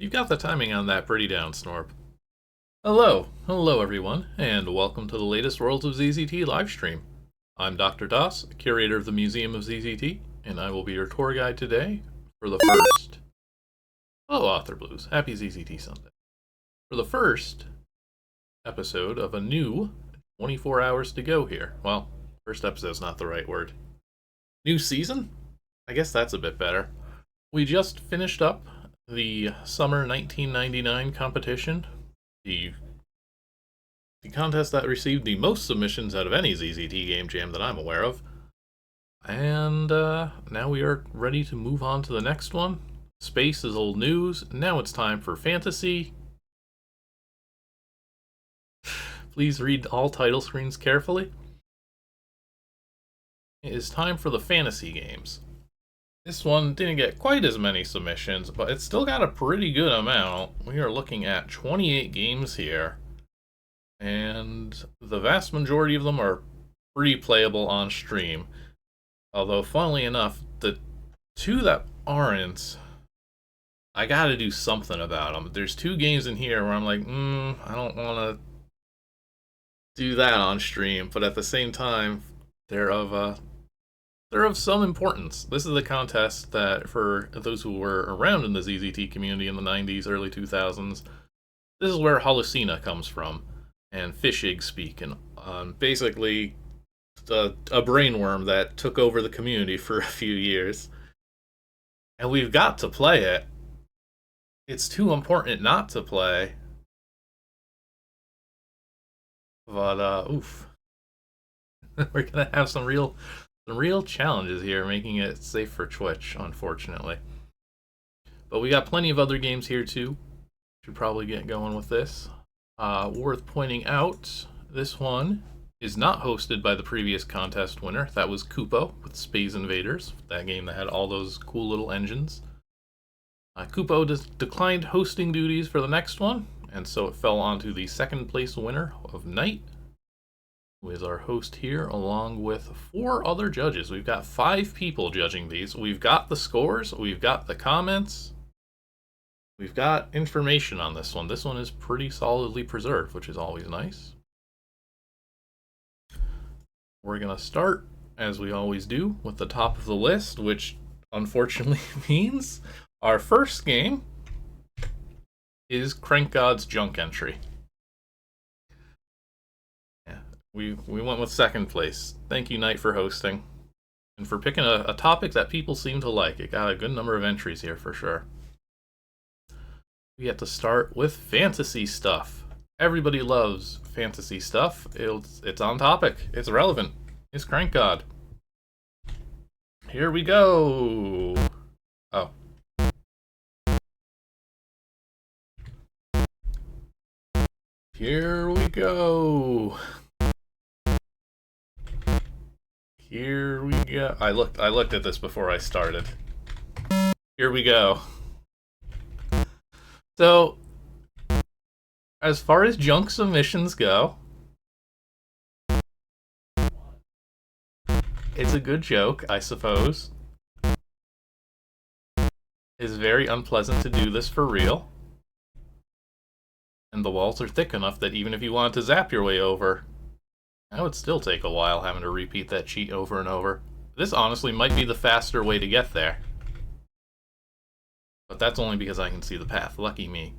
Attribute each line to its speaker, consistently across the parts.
Speaker 1: You've got the timing on that pretty down, Snorp. Hello everyone, and welcome to the latest Worlds of ZZT livestream. I'm Dr. Das, curator of the Museum of ZZT, and I will be your tour guide today for the first... Hello Author Blues, happy ZZT Sunday. For the first episode of a new 24 hours to go here. Well, first episode's not the right word. New season? I guess that's a bit better. We just finished up the summer 1999 competition, the contest that received the most submissions out of any ZZT game jam that I'm aware of. And now we are ready to move on to the next one. Space is old news. Now it's time for fantasy. Please read all title screens carefully. It is time for the fantasy games. This one didn't get quite as many submissions, but it's still got a pretty good amount. We are looking at 28 games here, and the vast majority of them are pretty playable on stream. Although, funnily enough, the two that aren't, I gotta do something about them. There's two games in here where I'm like, I don't want to do that on stream, but at the same time, they're of some importance. This is a contest that, for those who were around in the ZZT community in the 90s, early 2000s, this is where Holocena comes from, and fish egg speak, and basically a brainworm that took over the community for a few years. And we've got to play it. It's too important not to play. But, oof. We're gonna have some real challenges here, making it safe for Twitch, unfortunately. But we got plenty of other games here, too. Should probably get going with this. Worth pointing out, this one is not hosted by the previous contest winner. That was Kupo with Space Invaders, that game that had all those cool little engines. Kupo declined hosting duties for the next one, and so it fell onto the second place winner of Night, who is our host here, along with 4 other judges. We've got 5 people judging these. We've got the scores, we've got the comments, we've got information on this one. This one is pretty solidly preserved, which is always nice. We're gonna start, as we always do, with the top of the list, which unfortunately means our first game is craNKGod's Junk Entry. We went with second place. Thank you, Knight, for hosting. And for picking a topic that people seem to like. It got a good number of entries here, for sure. We have to start with Phantasy Stuff. Everybody loves Phantasy Stuff. It's on topic. It's relevant. It's craNKGod. Here we go! Oh. Here we go! Here we go. I looked at this before I started. Here we go. So, as far as junk submissions go, it's a good joke, I suppose. It's very unpleasant to do this for real. And the walls are thick enough that even if you wanted to zap your way over, that would still take a while having to repeat that cheat over and over. This honestly might be the faster way to get there. But that's only because I can see the path. Lucky me.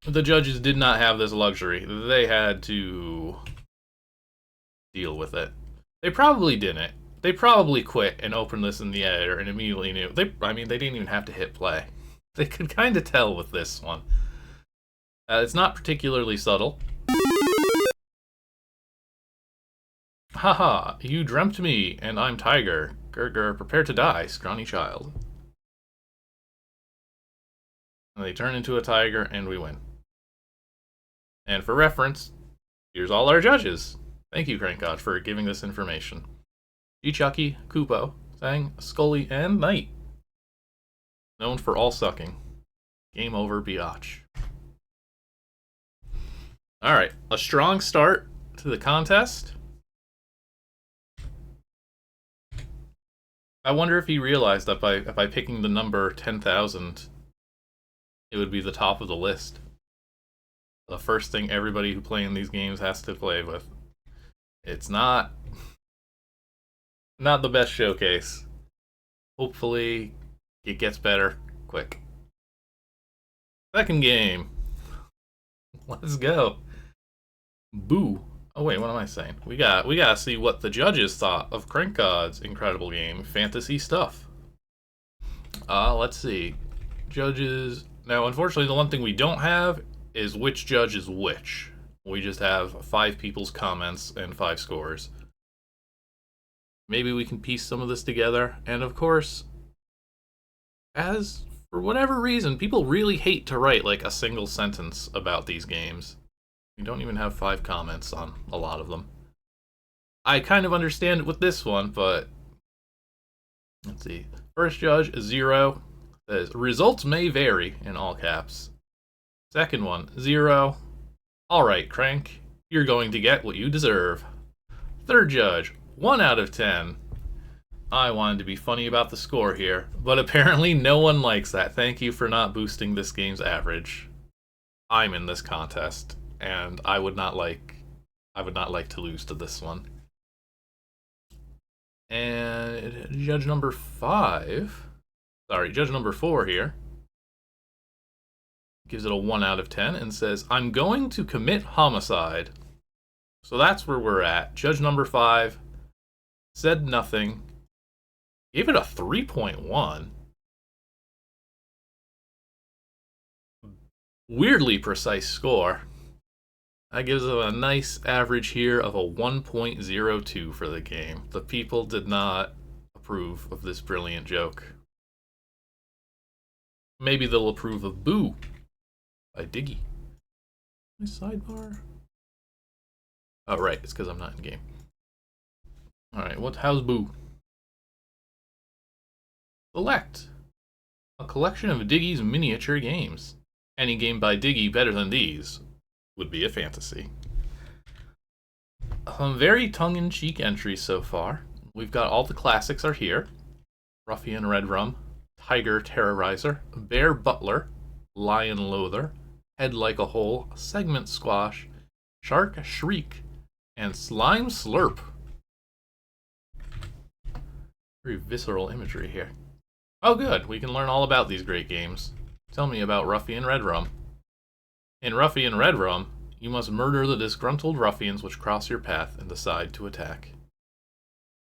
Speaker 1: The judges did not have this luxury. They had to deal with it. They probably didn't. They probably quit and opened this in the editor and immediately knew. They didn't even have to hit play. They could kind of tell with this one. It's not particularly subtle. Haha, you dreamt me, and I'm Tiger. Grr, prepare to die, scrawny child. And they turn into a tiger, and we win. And for reference, here's all our judges. Thank you, craNKGod, for giving this information. G-Chucky, Kupo, Sang, Scully, and Knight. Known for all sucking. Game over, biatch. Alright, a strong start to the contest. I wonder if he realized that by picking the number 10,000, it would be the top of the list. The first thing everybody who playing these games has to play with. It's not the best showcase. Hopefully, it gets better quick. Second game. Let's go. Boo. Oh wait, what am I saying? We gotta see what the judges thought of craNKGod's incredible game, Phantasy Stuff. Let's see. Judges. Now, unfortunately, the one thing we don't have is which judge is which. We just have 5 people's comments and 5 scores. Maybe we can piece some of this together. And of course, as for whatever reason, people really hate to write like a single sentence about these games. We don't even have 5 comments on a lot of them. I kind of understand it with this one, but let's see. First judge, 0, says, results may vary, in all caps. Second one, 0. Alright, Crank, you're going to get what you deserve. Third judge, 1 out of 10. I wanted to be funny about the score here, but apparently no one likes that. Thank you for not boosting this game's average. I'm in this contest, and I would not like to lose to this one. And judge number 4 here gives it a 1 out of 10 and says, I'm going to commit homicide. So that's where we're at. Judge number 5 said nothing. Gave it a 3.1. Weirdly precise score. That gives it a nice average here of a 1.02 for the game. The people did not approve of this brilliant joke. Maybe they'll approve of Boo by Diggy. My sidebar? Oh, right, it's because I'm not in game. Alright, how's Boo? Select a collection of Diggy's miniature games. Any game by Diggy better than these would be a fantasy. Some very tongue-in-cheek entries so far. We've got all the classics are here. Ruffian Red Rum, Tiger Terrorizer, Bear Butler, Lion Loather, Head Like a Hole, Segment Squash, Shark Shriek, and Slime Slurp. Very visceral imagery here. Oh good, we can learn all about these great games. Tell me about Ruffian Red Rum. In Ruffian Red Rum, you must murder the disgruntled ruffians which cross your path and decide to attack.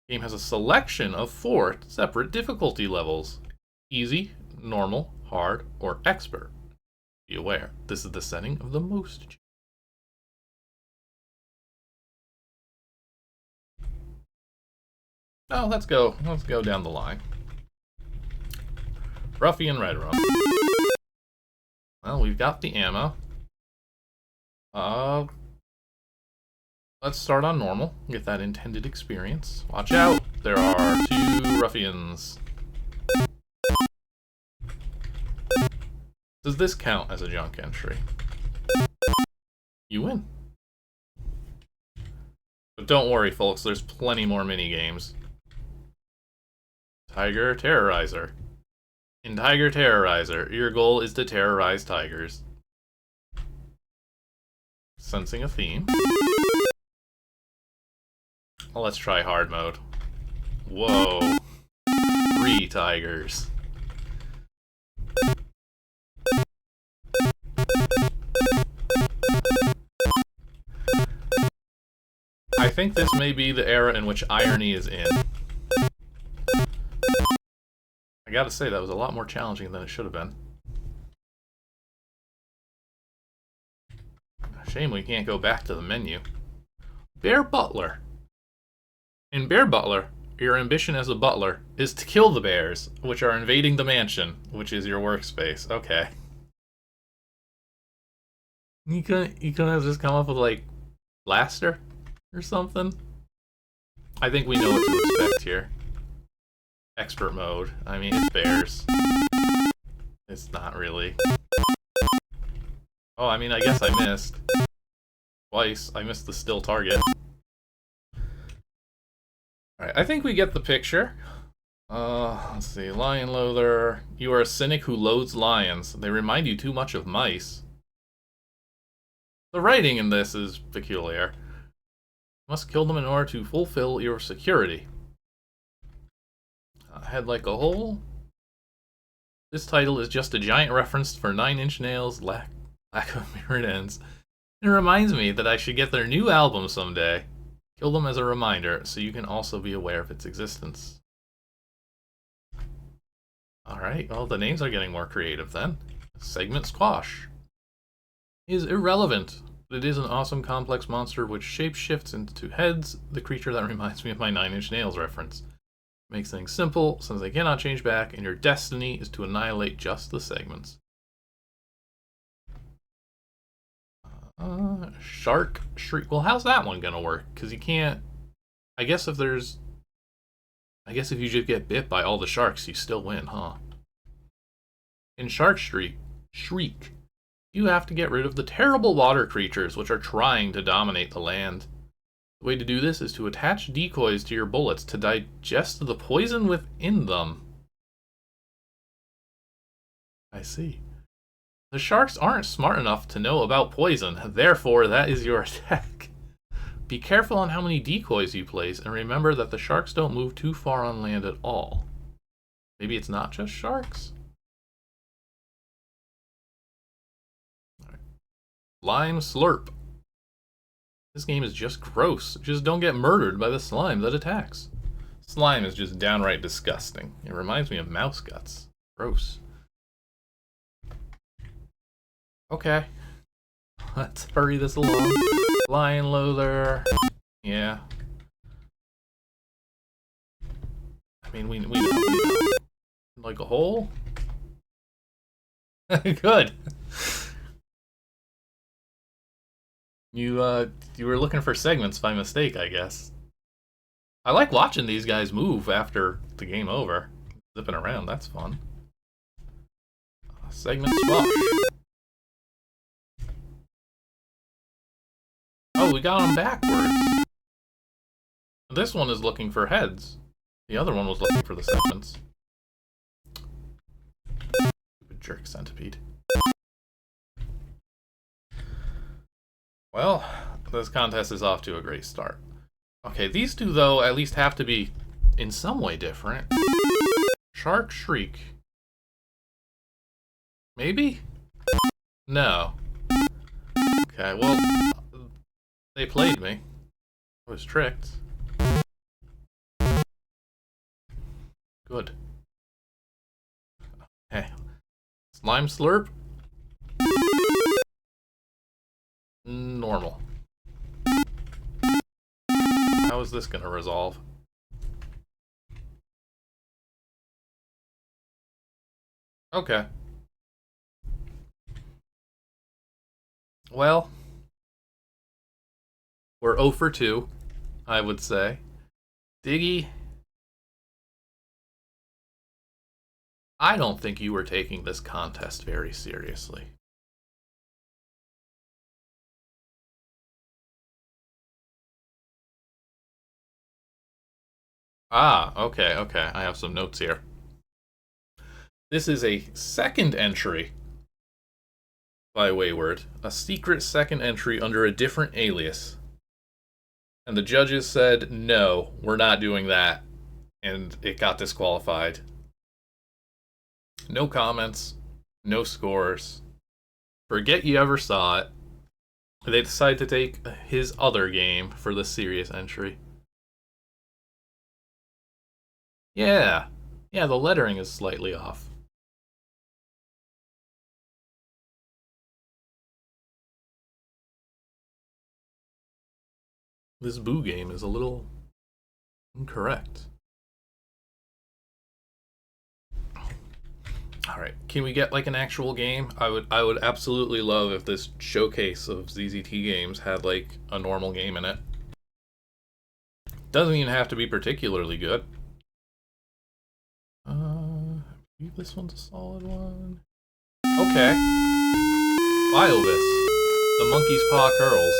Speaker 1: The game has a selection of 4 separate difficulty levels. Easy, normal, hard, or expert. Be aware, this is the setting of the most. Oh, let's go down the line. Ruffian Red Rum. Well, we've got the ammo. Let's start on normal. Get that intended experience. Watch out! There are 2 ruffians. Does this count as a junk entry? You win. But don't worry, folks. There's plenty more mini-games. Tiger Terrorizer. In Tiger Terrorizer, your goal is to terrorize tigers. Sensing a theme. Well, let's try hard mode. Whoa. 3 tigers. I think this may be the era in which irony is in. I gotta say, that was a lot more challenging than it should have been. Shame we can't go back to the menu. Bear Butler. In Bear Butler, your ambition as a butler is to kill the bears, which are invading the mansion, which is your workspace. Okay. You couldn't have just come up with, like, Blaster or something? I think we know what to expect here. Expert mode. I mean, it's bears. It's not really. Oh, I mean, I guess I missed. Twice. I missed the still target. Alright, I think we get the picture. Let's see. Lion Loather. You are a cynic who loathes lions. They remind you too much of mice. The writing in this is peculiar. You must kill them in order to fulfill your security. Head like a hole. This title is just a giant reference for 9-inch nails, lack of mirrored ends. It reminds me that I should get their new album someday. Kill them as a reminder, so you can also be aware of its existence. Alright, well, the names are getting more creative then. Segment Squash is irrelevant, but it is an awesome complex monster which shapeshifts into heads, the creature that reminds me of my 9-inch nails reference. Makes things simple, since they cannot change back, and your destiny is to annihilate just the segments. Shark Shriek. Well, how's that one gonna work? Because you can't... I guess if you just get bit by all the sharks, you still win, huh? In Shark Shriek, you have to get rid of the terrible water creatures which are trying to dominate the land. The way to do this is to attach decoys to your bullets to digest the poison within them. I see. The sharks aren't smart enough to know about poison, therefore that is your attack. Be careful on how many decoys you place, and remember that the sharks don't move too far on land at all. Maybe it's not just sharks? Right. Lime Slurp. This game is just gross. Just don't get murdered by the slime that attacks. Slime is just downright disgusting. It reminds me of mouse guts. Gross. Okay. Let's hurry this along. Lion Loather. Yeah. I mean, we know. Like a hole? Good. You were looking for segments by mistake, I guess. I like watching these guys move after the game over. Zipping around, that's fun. Segment Squash. Oh, we got them backwards. This one is looking for heads. The other one was looking for the segments. Stupid jerk centipede. Well, this contest is off to a great start. Okay, these two, though, at least have to be in some way different. Shark Shriek. Maybe? No. Okay, well, they played me. I was tricked. Good. Okay. Slime Slurp. Normal. How is this gonna resolve? Okay. Well, we're 0 for 2, I would say. Diggy, I don't think you were taking this contest very seriously. Ah, okay, okay. I have some notes here. This is a second entry by Wayward, a secret second entry under a different alias. And the judges said, no, we're not doing that. And it got disqualified. No comments, no scores. Forget you ever saw it. They decided to take his other game for the serious entry. Yeah, the lettering is slightly off. This Boo game is a little incorrect. Alright, can we get like an actual game? I would absolutely love if this showcase of ZZT games had like a normal game in it. Doesn't even have to be particularly good. I believe this one's a solid one. Okay. Viovis. The monkey's paw curls.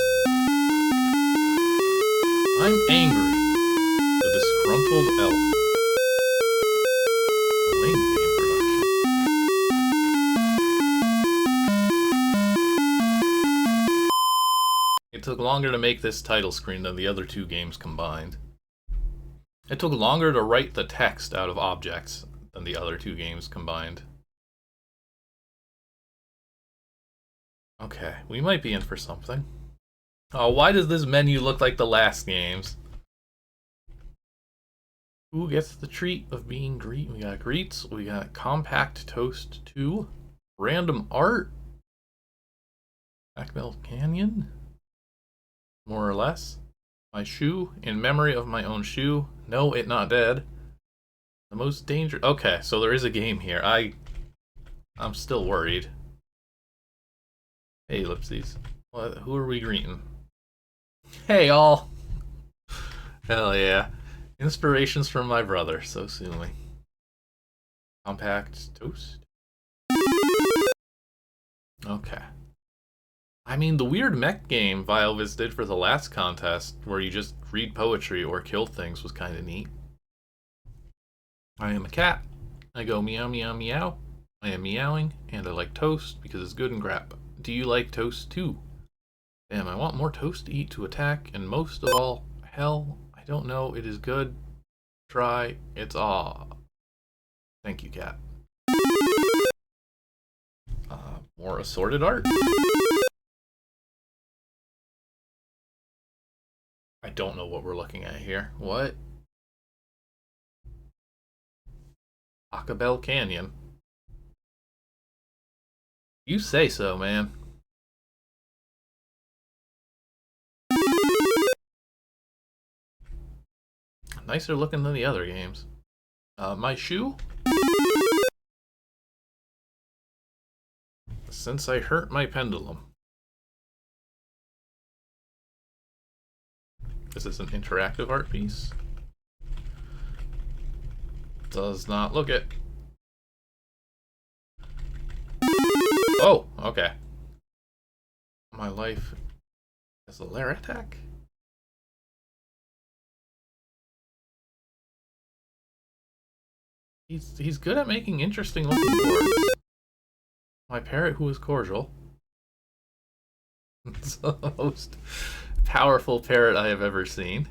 Speaker 1: I'm angry. The Disgruntled Elf. game production. It took longer to make this title screen than the other two games combined. It took longer to write the text out of objects than the other two games combined. Okay, we might be in for something. Oh, why does this menu look like the last game's? Who gets the treat of being greet? We got greets, we got compact toast 2, random art, Blackbelt Canyon, more or less. My shoe, in memory of my own shoe. No, it not dead. The most dangerous. Okay, so there is a game here. I'm still worried. Hey, Ellipses. What? Who are we greeting? Hey, all. Hell yeah. Inspirations from my brother, so soonly. Compact toast. Okay. I mean, the weird mech game Viovis did for the last contest, where you just read poetry or kill things, was kind of neat. I am a cat. I go meow meow meow. I am meowing, and I like toast because it's good and crap. Do you like toast too? Damn, I want more toast to eat to attack, and most of all, hell, I don't know, it is good. Try, it's aw. Thank you, cat. More assorted art. I don't know what we're looking at here. What? Acapel Canyon. You say so, man. Nicer looking than the other games. My shoe? Since I hurt my pendulum. Is this an interactive art piece? Does not look it. Oh, okay. My life as a lair attack? He's good at making interesting looking boards. My parrot who is cordial. It's the most powerful parrot I have ever seen.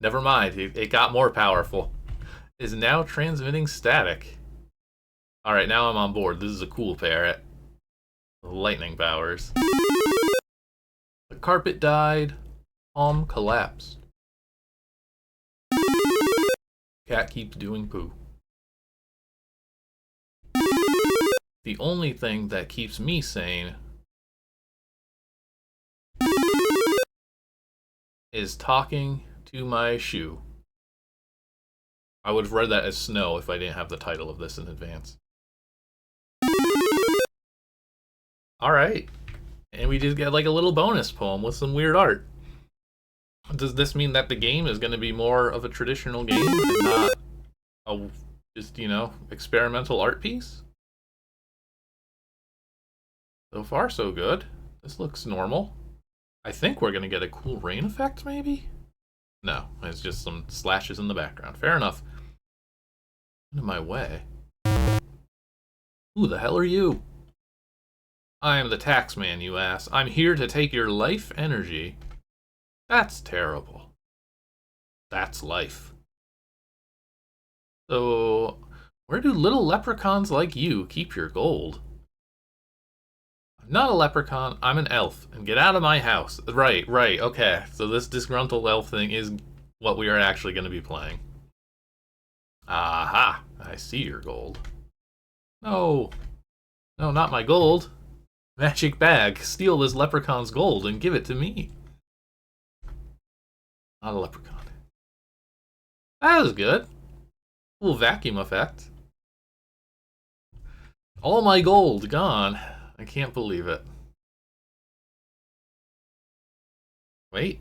Speaker 1: Never mind, it got more powerful. Is now transmitting static. Alright, now I'm on board. This is a cool parrot. Lightning powers. The carpet died. Palm collapsed. Cat keeps doing poo. The only thing that keeps me sane is talking to my shoe. I would have read that as snow if I didn't have the title of this in advance. Alright. And we just get like a little bonus poem with some weird art. Does this mean that the game is going to be more of a traditional game and not a just, you know, experimental art piece? So far, so good. This looks normal. I think we're going to get a cool rain effect, maybe? No, it's just some slashes in the background. Fair enough. Into my way. Who the hell are you? I am the taxman, you ass. I'm here to take your life energy. That's terrible. That's life. So, where do little leprechauns like you keep your gold? I'm not a leprechaun, I'm an elf, and get out of my house. Right, okay. So this disgruntled elf thing is what we are actually going to be playing. Aha, I see your gold. No, not my gold. Magic bag, steal this leprechaun's gold and give it to me. Not a leprechaun. That was good. Cool vacuum effect. All my gold gone. I can't believe it. Wait.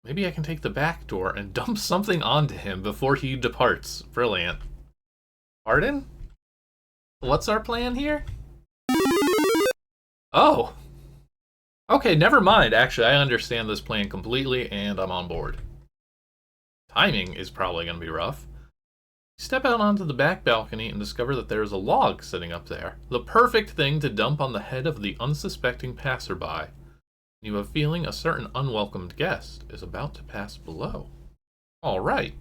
Speaker 1: Maybe I can take the back door and dump something onto him before he departs. Brilliant. Pardon? What's our plan here? Oh. Okay, never mind. Actually, I understand this plan completely, and I'm on board. Timing is probably going to be rough. Step out onto the back balcony and discover that there is a log sitting up there. The perfect thing to dump on the head of the unsuspecting passerby. You have a feeling a certain unwelcomed guest is about to pass below. All right.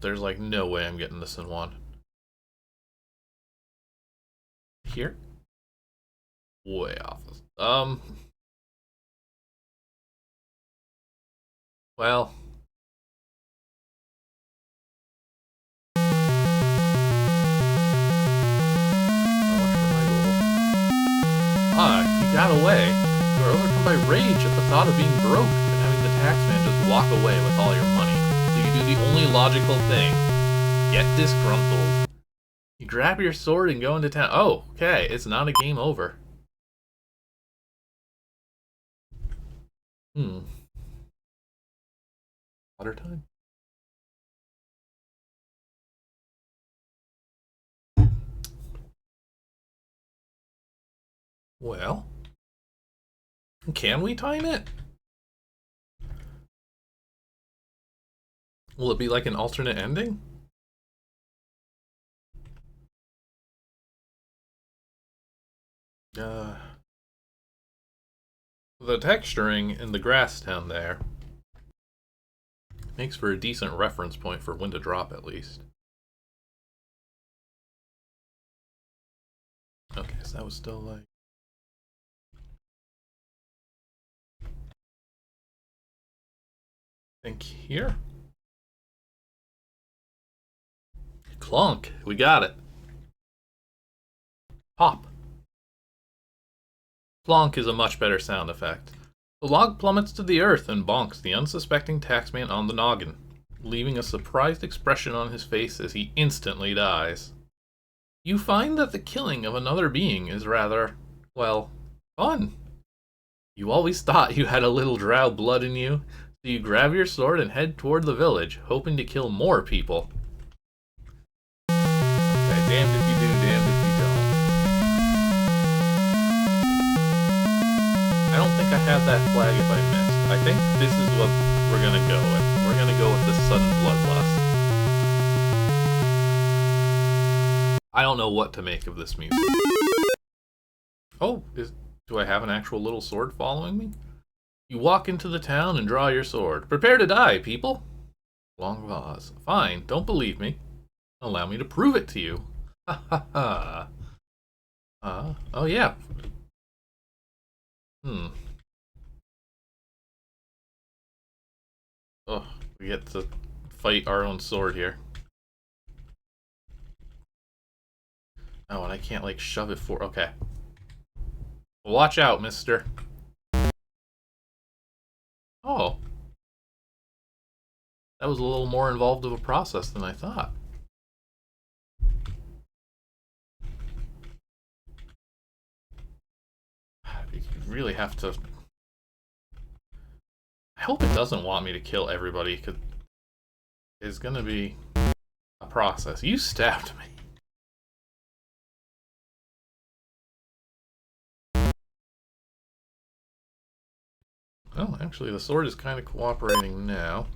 Speaker 1: There's like no way I'm getting this in one. Here? Way off. Well. He got away. You are overcome by rage at the thought of being broke and having the taxman just walk away with all your money. So you do the only logical thing. Get disgruntled. You grab your sword and go into town. Oh, okay. It's not a game over. Water time? Well, can we time it? Will it be like an alternate ending? The texturing in the grass town there makes for a decent reference point for when to drop, at least. Okay, so that was still like... I think here? Clunk! We got it. Pop. Plonk is a much better sound effect. The log plummets to the earth and bonks the unsuspecting taxman on the noggin, leaving a surprised expression on his face as he instantly dies. You find that the killing of another being is rather, well, fun. You always thought you had a little drow blood in you, so you grab your sword and head toward the village, hoping to kill more people. Okay, damned if you do, damned if you don't. I don't think I have that flag if I missed. I think this is what we're gonna go with. We're gonna go with the sudden bloodlust. I don't know what to make of this music. Oh, do I have an actual little sword following me? You walk into the town and draw your sword. Prepare to die, people! Long pause. Fine, don't believe me. Allow me to prove it to you. Ha ha ha. Oh yeah. Oh, we get to fight our own sword here. Oh, and I can't, like, shove it for... Okay. Watch out, mister. Oh. That was a little more involved of a process than I thought. You really have to... I hope it doesn't want me to kill everybody, because it's gonna be a process. You stabbed me. Oh, actually, the sword is kind of cooperating now.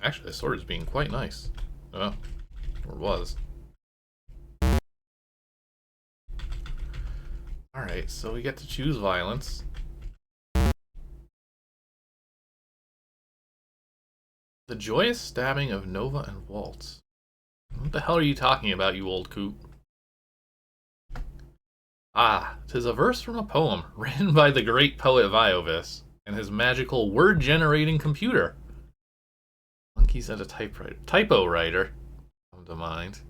Speaker 1: Actually, the sword is being quite nice. Oh, or was. Alright, so we get to choose violence. The joyous stabbing of Nova and Waltz. What the hell are you talking about, you old coot? Ah, 'tis a verse from a poem written by the great poet Viovis and his magical word-generating computer. Monkeys at a typewriter. Typowriter, come to mind.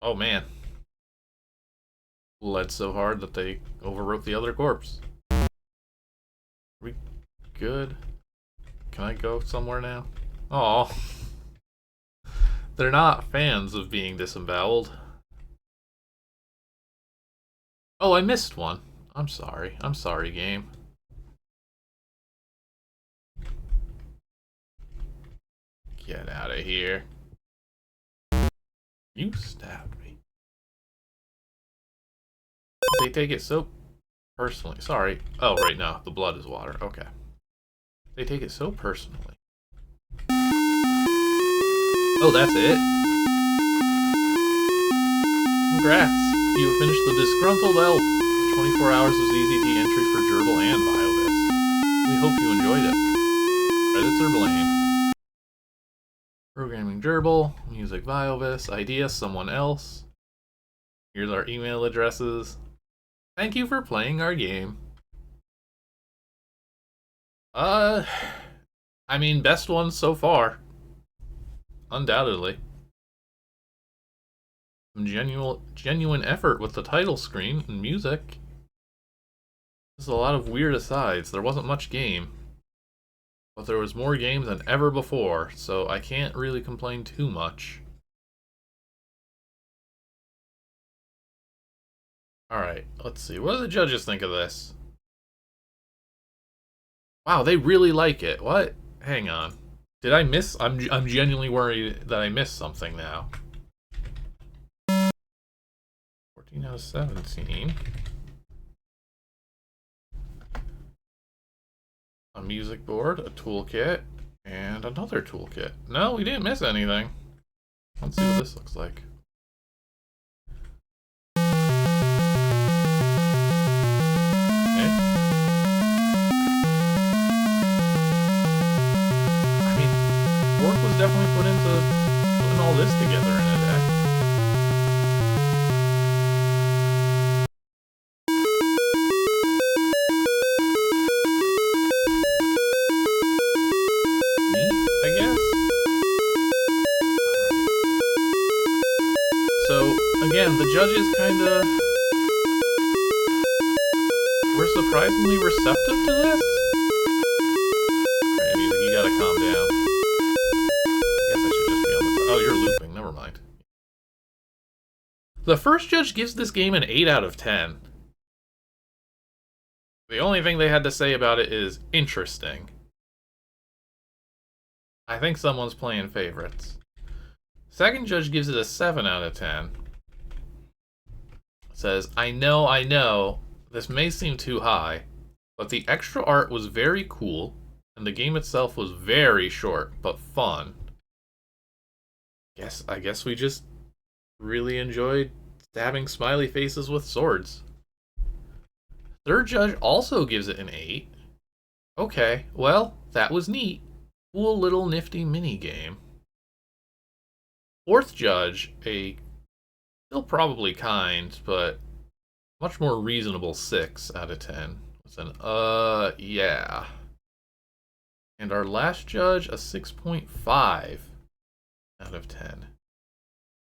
Speaker 1: Oh man. Bled so hard that they overwrote the other corpse. Are we good? Can I go somewhere now? Oh. They're not fans of being disemboweled. Oh, I missed one. I'm sorry. I'm sorry, game. Get out of here. You stabbed me. They take it so personally. Sorry. Oh, right now. The blood is water. Okay. They take it so personally. Oh, that's it? Congrats. You have finished the Disgruntled Elf. 24 hours of ZZT entry for gerbil and Viovis. We hope you enjoyed it. Credits or blame. Programming gerbil, music Viovis, idea someone else. Here's our email addresses. Thank you for playing our game. I mean, best one so far. Undoubtedly. Some genuine effort with the title screen and music. There's a lot of weird asides. There wasn't much game. But there was more game than ever before, so I can't really complain too much. Alright, let's see. What do the judges think of this? Wow, they really like it. What? Hang on. Did I miss? I'm genuinely worried that I missed something now. 14 out of 17. A music board, a toolkit, and another toolkit. No, we didn't miss anything. Let's see what this looks like. Okay. I mean, work was definitely put into putting all this together in a day. Again, the judges kinda were surprisingly receptive to this. Alright, music, you gotta calm down. I guess I should just be on the oh, you're looping, never mind. The first judge gives this game an 8 out of 10. The only thing they had to say about it is interesting. I think someone's playing favorites. Second judge gives it a 7 out of 10. Says, I know, this may seem too high, but the extra art was very cool, and the game itself was very short, but fun. I guess we just really enjoyed stabbing smiley faces with swords. Third judge also gives it an 8. Okay, well, that was neat. Cool little nifty mini game. Fourth judge, still probably kind, but much more reasonable 6 out of 10. It's an, yeah. And our last judge, a 6.5 out of 10.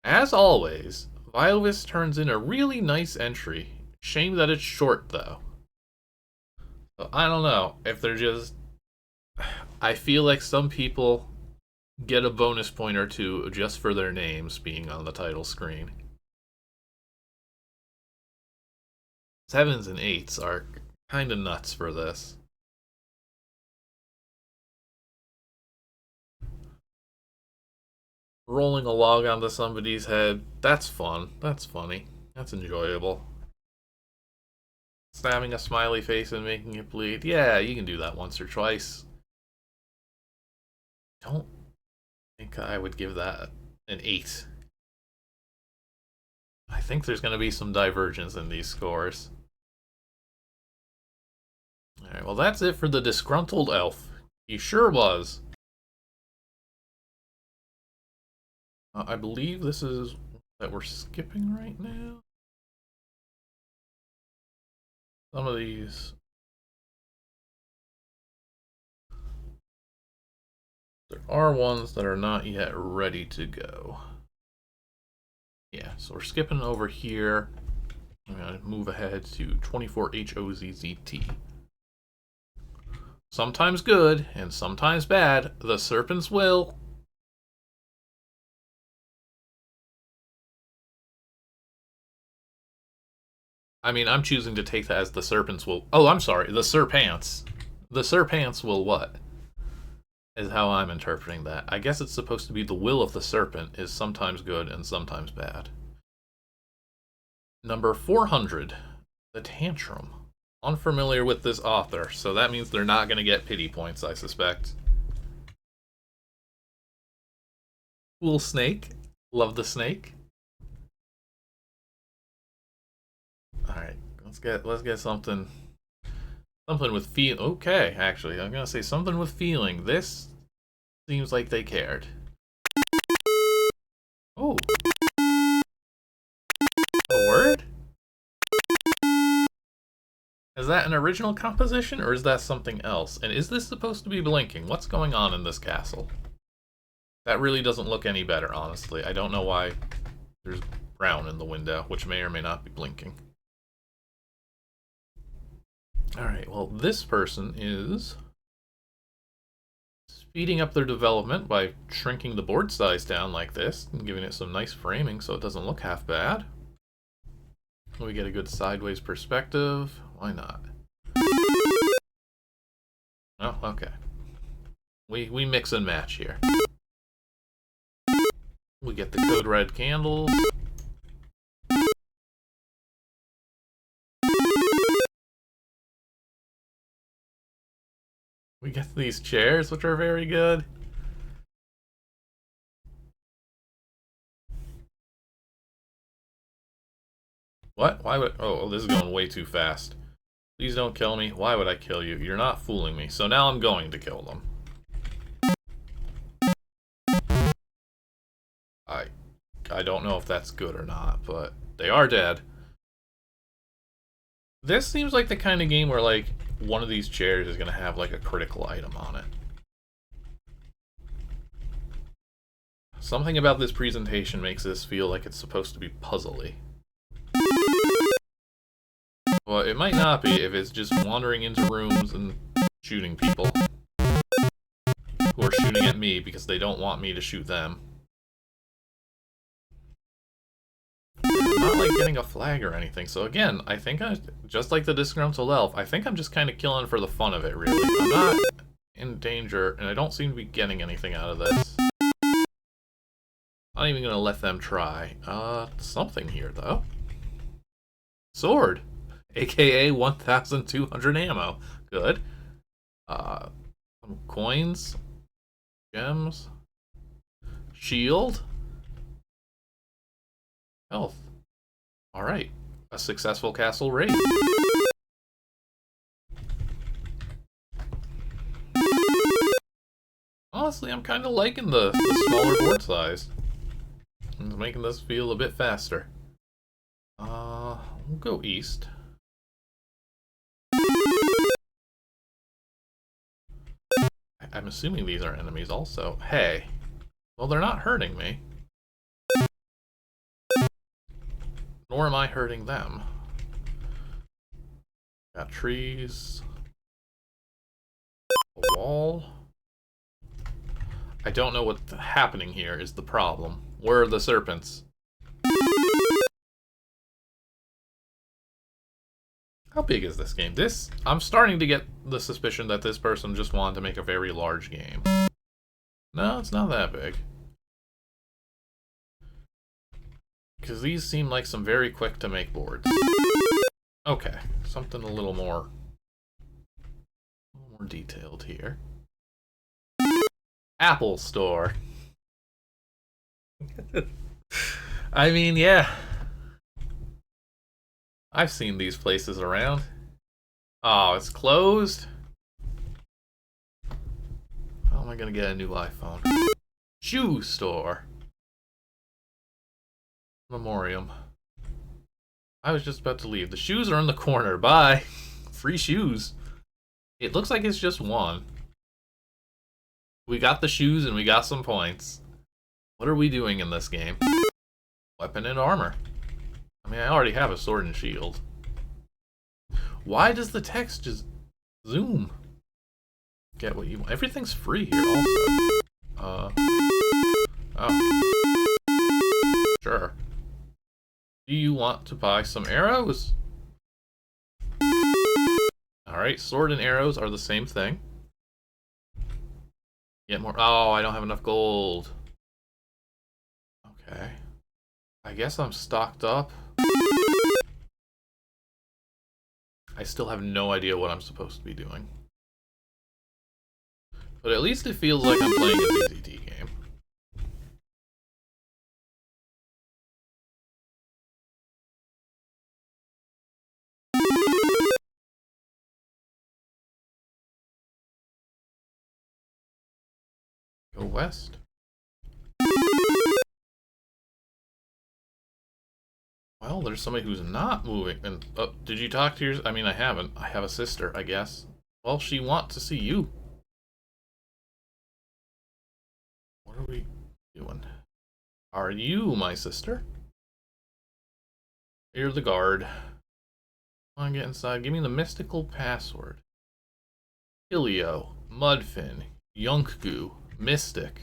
Speaker 1: As always, Viovis turns in a really nice entry. Shame that it's short, though. So I don't know if they're just... I feel like some people get a bonus point or two just for their names being on the title screen. 7s and 8s are kind of nuts for this. Rolling a log onto somebody's head, that's fun. That's funny. That's enjoyable. Stabbing a smiley face and making it bleed. Yeah, you can do that once or twice. Don't think I would give that an 8. I think there's going to be some divergence in these scores. Alright, well that's it for the Disgruntled Elf. He sure was. I believe this is that we're skipping right now. Some of these... There are ones that are not yet ready to go. Yeah, so we're skipping over here. I'm going to move ahead to 24HOZZT. Sometimes good, and sometimes bad. The Serpants will. I mean, I'm choosing to take that as the Serpants will... Oh, I'm sorry, the Serpants. The Serpants will what? is how I'm interpreting that. I guess it's supposed to be the will of the serpent is sometimes good and sometimes bad. Number 400, TheTantrum. Unfamiliar with this author, so that means they're not going to get pity points, I suspect. Cool snake. Love the snake. Alright, let's get something with feel. Okay, actually, I'm gonna say something with feeling. This seems like they cared. Oh. A word? Is that an original composition, or is that something else? And is this supposed to be blinking? What's going on in this castle? That really doesn't look any better, honestly. I don't know why there's brown in the window, which may or may not be blinking. Alright, well, this person is speeding up their development by shrinking the board size down like this and giving it some nice framing so it doesn't look half bad. We get a good sideways perspective. Why not? Oh, okay. We mix and match here. We get the code red candles. We get these chairs, which are very good. What? Why would... Oh, this is going way too fast. Please don't kill me. Why would I kill you? You're not fooling me. So now I'm going to kill them. I don't know if that's good or not, but they are dead. This seems like the kind of game where, like, one of these chairs is going to have, like, a critical item on it. Something about this presentation makes this feel like it's supposed to be puzzly. Well, it might not be if it's just wandering into rooms and shooting people. Who are shooting at me because they don't want me to shoot them. I'm not, like, getting a flag or anything, so again, I think just like the Disgruntled Elf, I think I'm just kind of killing for the fun of it, really. I'm not in danger, and I don't seem to be getting anything out of this. Not even gonna let them try. Something here, though. Sword! AKA 1,200 ammo. Good. Some coins. Gems. Shield. Health. Alright. A successful castle raid. Honestly, I'm kind of liking the smaller board size. It's making this feel a bit faster. We'll go east. I'm assuming these are enemies also. Hey. Well, they're not hurting me. Nor am I hurting them. Got trees. A wall. I don't know what's happening here is the problem. Where are the serpents? How big is this game? I'm starting to get the suspicion that this person just wanted to make a very large game. No, it's not that big. Because these seem like some very quick to make boards. Okay, something a little more detailed here. Apple Store. I mean, yeah. I've seen these places around. Oh, it's closed? How am I gonna get a new iPhone? Shoe store. Memoriam. I was just about to leave. The shoes are in the corner. Bye. Free shoes. It looks like it's just one. We got the shoes and we got some points. What are we doing in this game? Weapon and armor. I mean, I already have a sword and shield. Why does the text just zoom? Get what you want. Everything's free here also. Oh. Sure. Do you want to buy some arrows? Alright, sword and arrows are the same thing. Get more. Oh, I don't have enough gold. Okay. I guess I'm stocked up. I still have no idea what I'm supposed to be doing. But at least it feels like I'm playing a ZZT game. Go west. Well, there's somebody who's not moving. And did you talk to your... I mean, I haven't. I have a sister, I guess. Well, she wants to see you. What are we doing? Are you my sister? You're the guard. Come on, get inside. Give me the mystical password. Ilio, Mudfin, Yunkgu, Mystic,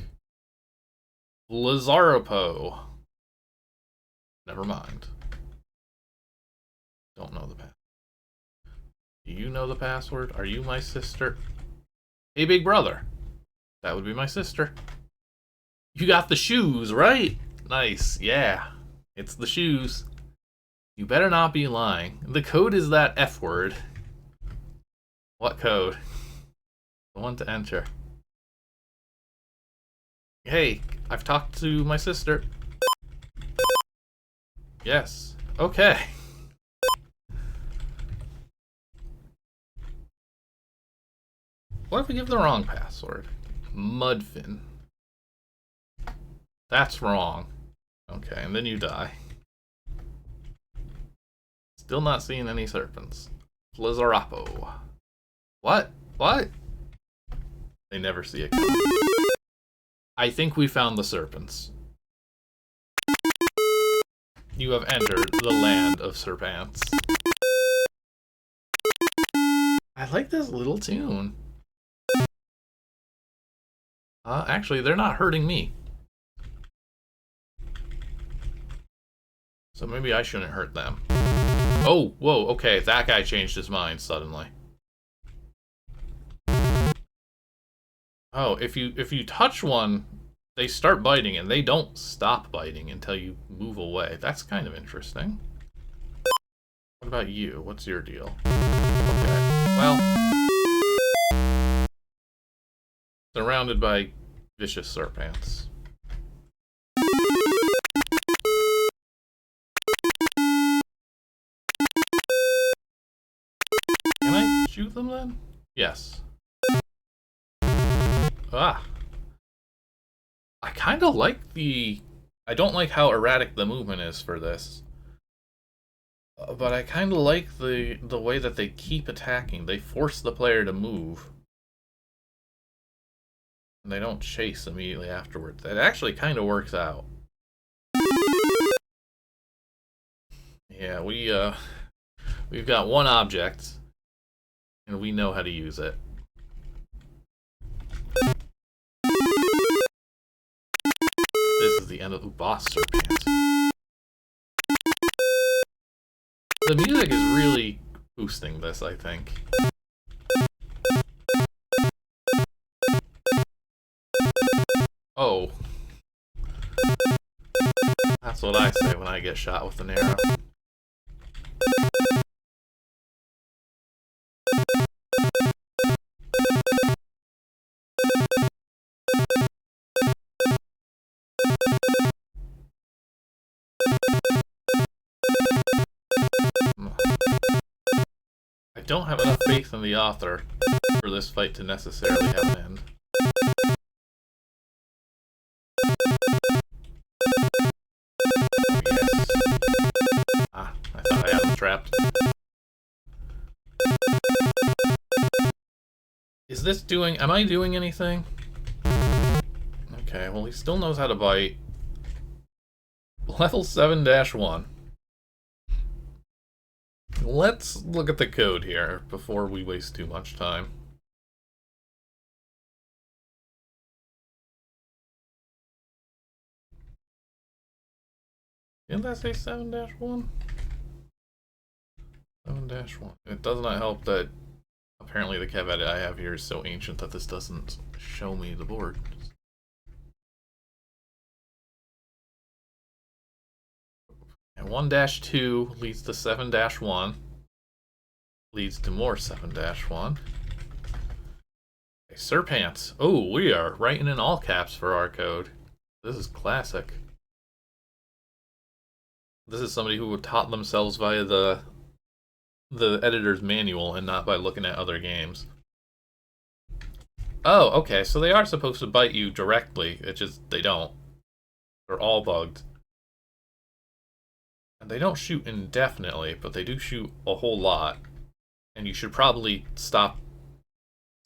Speaker 1: Lazaropo. Never mind. Don't know the password. Do you know the password? Are you my sister? Hey, big brother. That would be my sister. You got the shoes, right? Nice. Yeah. It's the shoes. You better not be lying. The code is that F word. What code? The one to enter. Hey, I've talked to my sister. Yes. Okay. What if we give the wrong password? Mudfin. That's wrong. Okay, and then you die. Still not seeing any serpents. Blizzarapo. What? What? They never see it. I think we found the serpents. You have entered the land of Serpants. I like this little tune. Actually, they're not hurting me. So maybe I shouldn't hurt them. Oh, whoa, okay, that guy changed his mind suddenly. Oh, if you touch one, they start biting and they don't stop biting until you move away. That's kind of interesting. What about you? What's your deal? Okay, well, surrounded by vicious serpents. Can I shoot them then? Yes. Ah. I kind of like the... I don't like how erratic the movement is for this. But I kind of like the way that they keep attacking. They force the player to move. And they don't chase immediately afterwards. It actually kind of works out. Yeah, we've got one object. And we know how to use it. This is the end of the boss serpent. The music is really boosting this, I think. Oh. That's what I say when I get shot with an arrow. I don't have enough faith in the author for this fight to necessarily have an end. Yes. Ah, I thought I had him trapped. Is this doing... Am I doing anything? Okay, well he still knows how to bite. Level 7-1. Let's look at the code here before we waste too much time. Didn't that say 7-1? 7-1. It does not help that Apparently the cav edit I have here is so ancient that this doesn't show me the board. And 1-2 leads to 7-1. Leads to more 7-1. Okay, Serpants. Oh, we are writing in all caps for our code. This is classic. This is somebody who taught themselves via the editor's manual and not by looking at other games. Oh, okay, so they are supposed to bite you directly. It's just they don't. They're all bugged. And they don't shoot indefinitely, but they do shoot a whole lot. And you should probably stop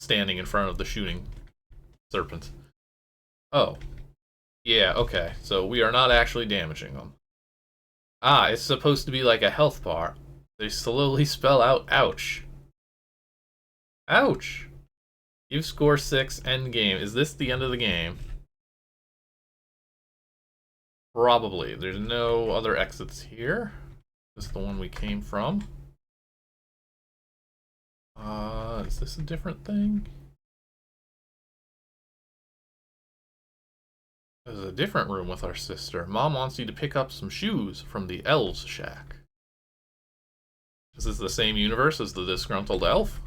Speaker 1: standing in front of the shooting serpent. Oh. Yeah, okay. So we are not actually damaging them. Ah, it's supposed to be like a health bar. They slowly spell out ouch. Ouch! You score 6, end game. Is this the end of the game? Probably. There's no other exits here. This is the one we came from. Is this a different thing? This is a different room with our sister. Mom wants you to pick up some shoes from the elves' shack. Is this the same universe as the Disgruntled Elf?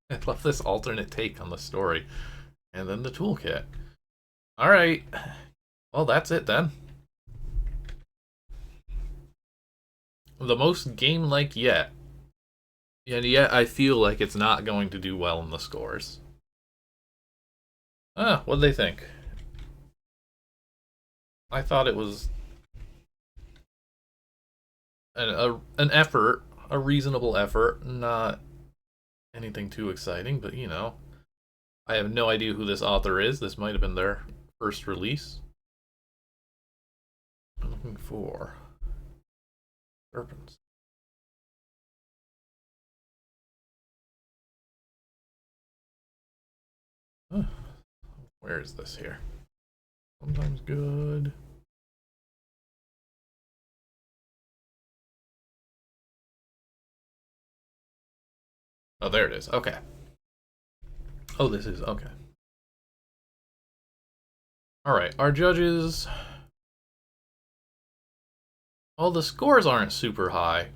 Speaker 1: I love this alternate take on the story. And then the toolkit. Alright. Well, that's it then. The most game-like yet. And yet I feel like it's not going to do well in the scores. What'd they think? I thought it was an effort, a reasonable effort, not anything too exciting, but you know, I have no idea who this author is. This might have been their first release. I'm looking for Serpants. Where is this here? Sometimes good. Oh, there it is. Okay. Oh, this is okay. Alright, our judges. Well, the scores aren't super high,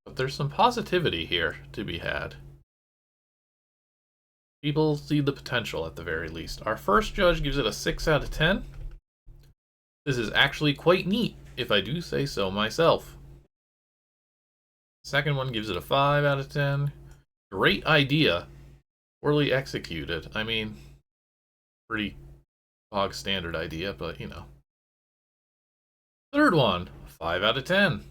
Speaker 1: but there's some positivity here to be had. People see the potential at the very least. Our first judge gives it a 6 out of 10. This is actually quite neat, if I do say so myself. Second one gives it a 5 out of 10. Great idea. Poorly executed. I mean, pretty bog standard idea, but you know. Third one, 5 out of 10.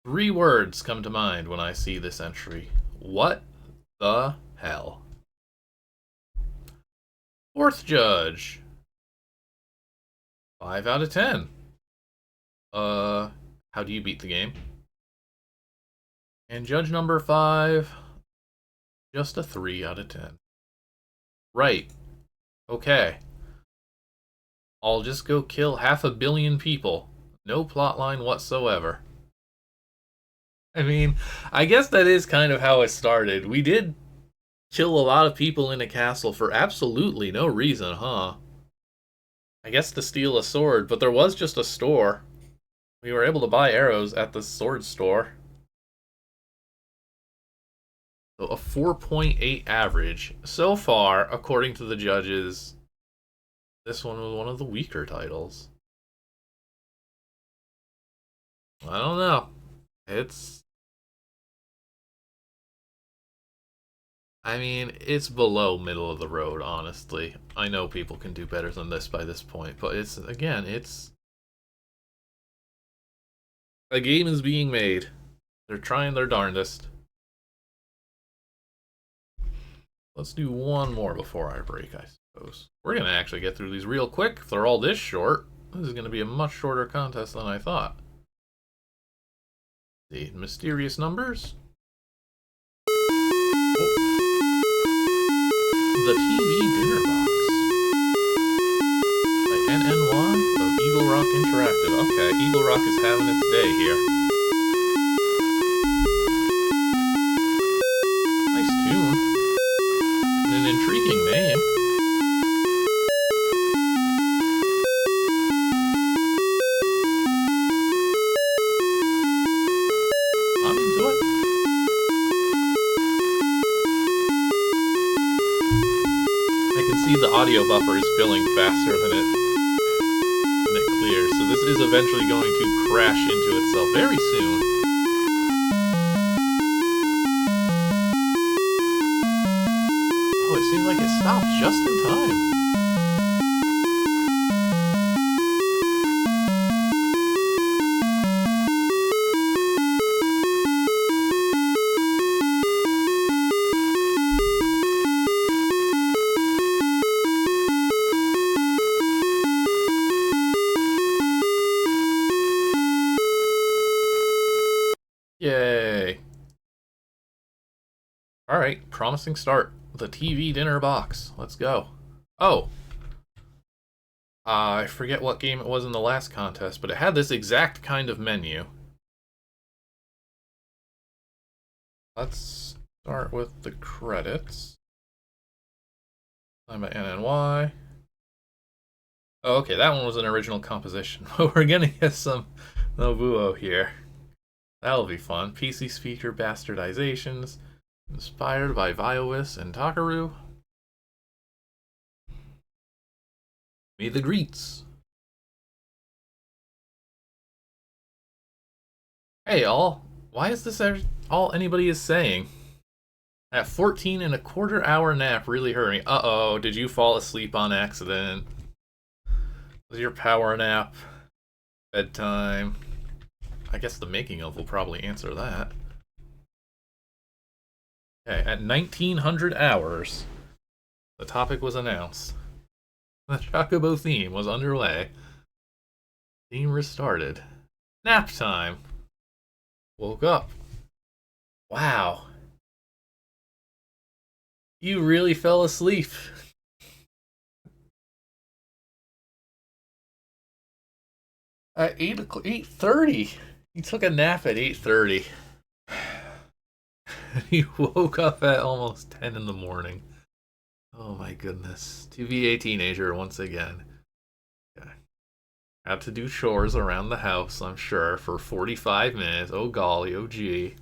Speaker 1: 3 words come to mind when I see this entry. What the hell? Fourth judge, 5 out of 10. How do you beat the game? And judge number 5, just a 3 out of 10. Right. Okay. I'll just go kill 500 million people. No plotline whatsoever. I mean, I guess that is kind of how it started. We did kill a lot of people in a castle for absolutely no reason, huh? I guess to steal a sword, but there was just a store. We were able to buy arrows at the sword store. So a 4.8 average. So far, according to the judges, this one was one of the weaker titles. I don't know. I mean, it's below middle of the road, honestly. I know people can do better than this by this point, but again, a game is being made. They're trying their darndest. Let's do one more before I break, I suppose. We're going to actually get through these real quick. If they're all this short, this is going to be a much shorter contest than I thought. The mysterious numbers. The TV Dinner Box by NNY of Eagle Rock Interactive. Okay, Eagle Rock is having its day here. buffer is filling faster than it clears, so this is eventually going to crash into itself very soon. Oh, it seems like it stopped just in time. Yay. Alright, promising start. The TV dinner box. Let's go. Oh. I forget what game it was in the last contest, but it had this exact kind of menu. Let's start with the credits. Signed by NNY. Oh, okay, that one was an original composition. We're gonna get some Nobuo here. That'll be fun. PC speaker bastardizations. Inspired by Viovis and Takaru. Meet the greets. Hey, all. Why is this all anybody is saying? That 14.25 hour nap really hurt me. Uh-oh, did you fall asleep on accident? Was your power nap? Bedtime? I guess the making of will probably answer that. Okay, at 1900 hours, the topic was announced. The Chocobo theme was underway. Theme restarted. Nap time. Woke up. Wow. You really fell asleep. At 8:30. You took a nap at 8:30. You woke up at almost 10 in the morning. Oh my goodness. To be a teenager once again. Okay. Had to do chores around the house, I'm sure, for 45 minutes. Oh golly, oh gee.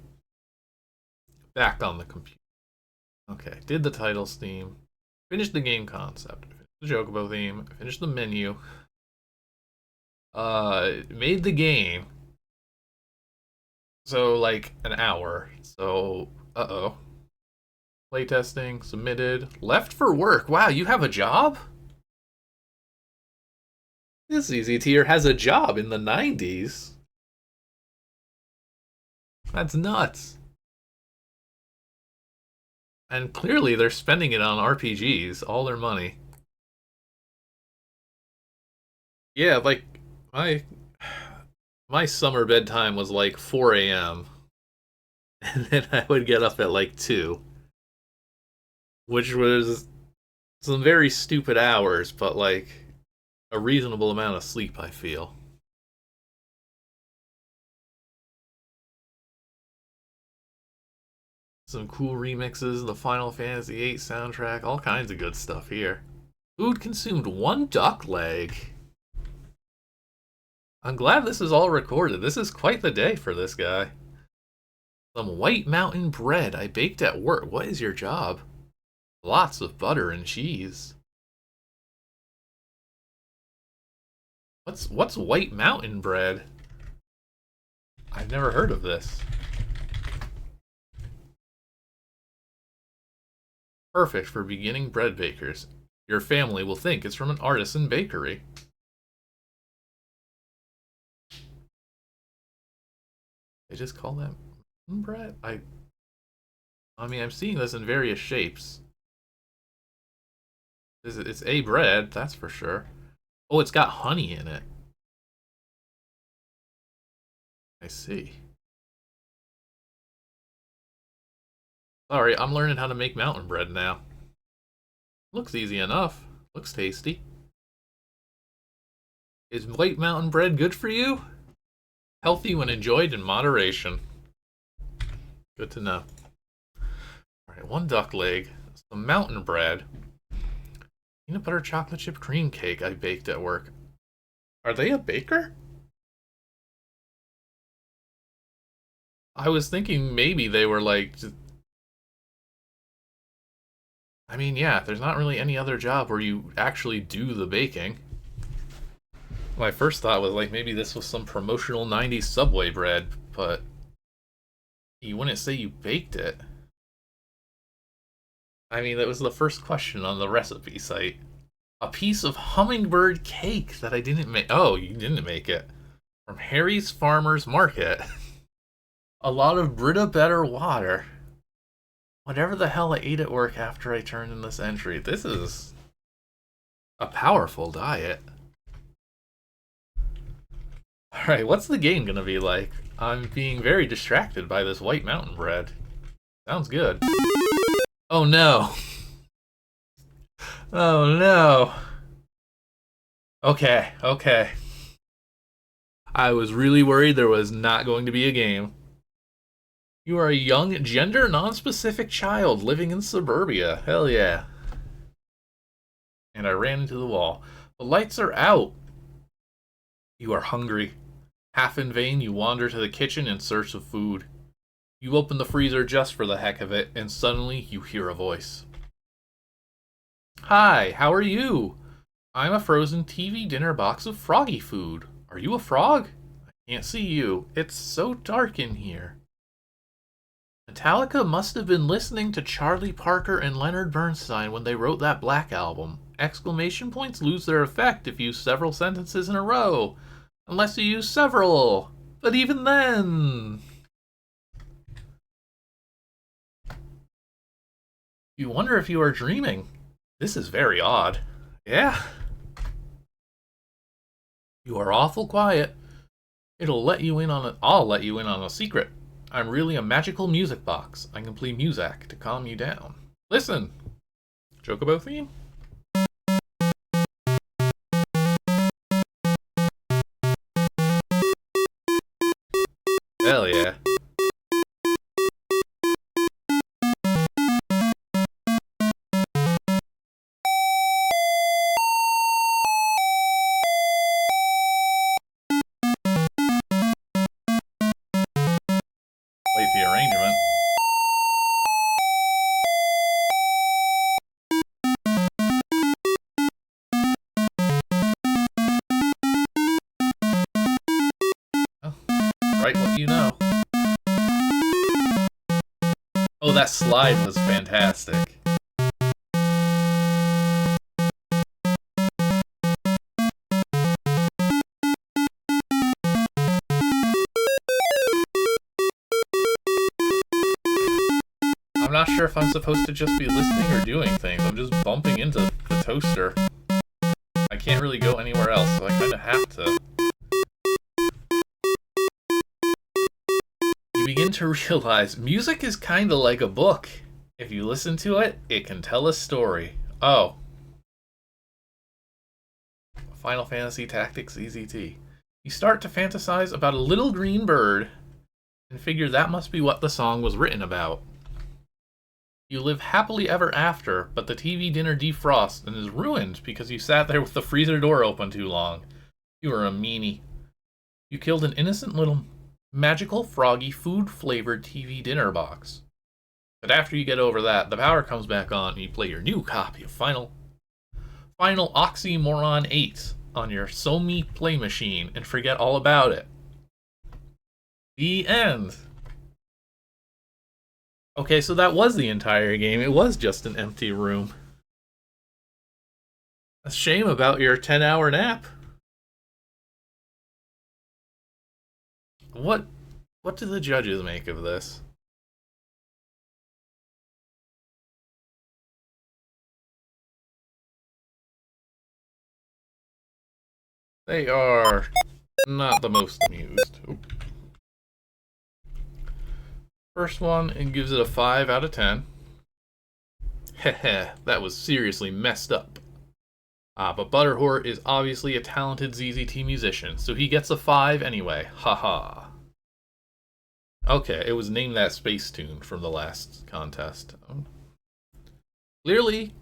Speaker 1: Back on the computer. Okay, did the titles theme. Finished the game concept. Finished the Chocobo theme. Finished the menu. Made the game. So, like, an hour. So, uh-oh. Playtesting, submitted, left for work. Wow, you have a job? This easy tier has a job in the 90s. That's nuts. And clearly they're spending it on RPGs, all their money. Yeah, like, my summer bedtime was like 4 a.m. And then I would get up at like 2. Which was some very stupid hours, but like a reasonable amount of sleep, I feel. Some cool remixes, the Final Fantasy VIII soundtrack, all kinds of good stuff here. Food consumed 1 duck leg. I'm glad this is all recorded. This is quite the day for this guy. Some White Mountain bread I baked at work. What is your job? Lots of butter and cheese. What's White Mountain bread? I've never heard of this. Perfect for beginning bread bakers. Your family will think it's from an artisan bakery. They just call that bread? I mean, I'm seeing this in various shapes. It's a bread, that's for sure. Oh, it's got honey in it. I see. Sorry, I'm learning how to make mountain bread now. Looks easy enough. Looks tasty. Is White Mountain bread good for you? Healthy when enjoyed in moderation. Good to know. Alright, 1 duck leg. Some mountain bread. Peanut butter chocolate chip cream cake I baked at work. Are they a baker? I was thinking maybe they were like... I mean, yeah, there's not really any other job where you actually do the baking. My first thought was like maybe this was some promotional 90s Subway bread, but you wouldn't say you baked it. I mean, that was the first question on the recipe site. A piece of hummingbird cake that I didn't make. Oh, you didn't make it. From Harry's Farmer's Market. A lot of Brita Better water. Whatever the hell I ate at work after I turned in this entry. This is a powerful diet. Alright, what's the game gonna be like? I'm being very distracted by this white mountain bread. Sounds good. Oh no. Oh no. Okay, okay. I was really worried there was not going to be a game. You are a young, gender non-specific child living in suburbia. Hell yeah. And I ran into the wall. The lights are out. You are hungry. Half in vain, you wander to the kitchen in search of food. You open the freezer just for the heck of it, and suddenly you hear a voice. Hi, how are you? I'm a frozen TV dinner box of froggy food. Are you a frog? I can't see you. It's so dark in here. Metallica must have been listening to Charlie Parker and Leonard Bernstein when they wrote that Black album. Exclamation points lose their effect if you use several sentences in a row. Unless you use several. But even then... You wonder if you are dreaming. This is very odd. Yeah. You are awful quiet. I'll let you in on a secret. I'm really a magical music box. I can play music to calm you down. Listen. Chocobo theme? Hell yeah. Wait, the arrangement. Oh, write what you know. Oh, that slide was fantastic. I'm not sure if I'm supposed to just be listening or doing things. I'm just bumping into the toaster. I can't really go anywhere else, so I kind of have to. You begin to realize music is kind of like a book. If you listen to it, it can tell a story. Oh. Final Fantasy Tactics EZT. You start to fantasize about a little green bird and figure that must be what the song was written about. You live happily ever after, but the TV dinner defrosts and is ruined because you sat there with the freezer door open too long. You are a meanie. You killed an innocent little magical froggy food-flavored TV dinner box. But after you get over that, the power comes back on and you play your new copy of Final Oxymoron 8 on your Somi play machine and forget all about it. The end. Okay, so that was the entire game. It was just an empty room. A shame about your 10-hour nap. What do the judges make of this? They are not the most amused. Oop. First one, it gives it a 5 out of 10. Heh, that was seriously messed up. But Butterhort is obviously a talented ZZT musician, so he gets a 5 anyway. Haha. Okay, it was named that space tune from the last contest. Clearly,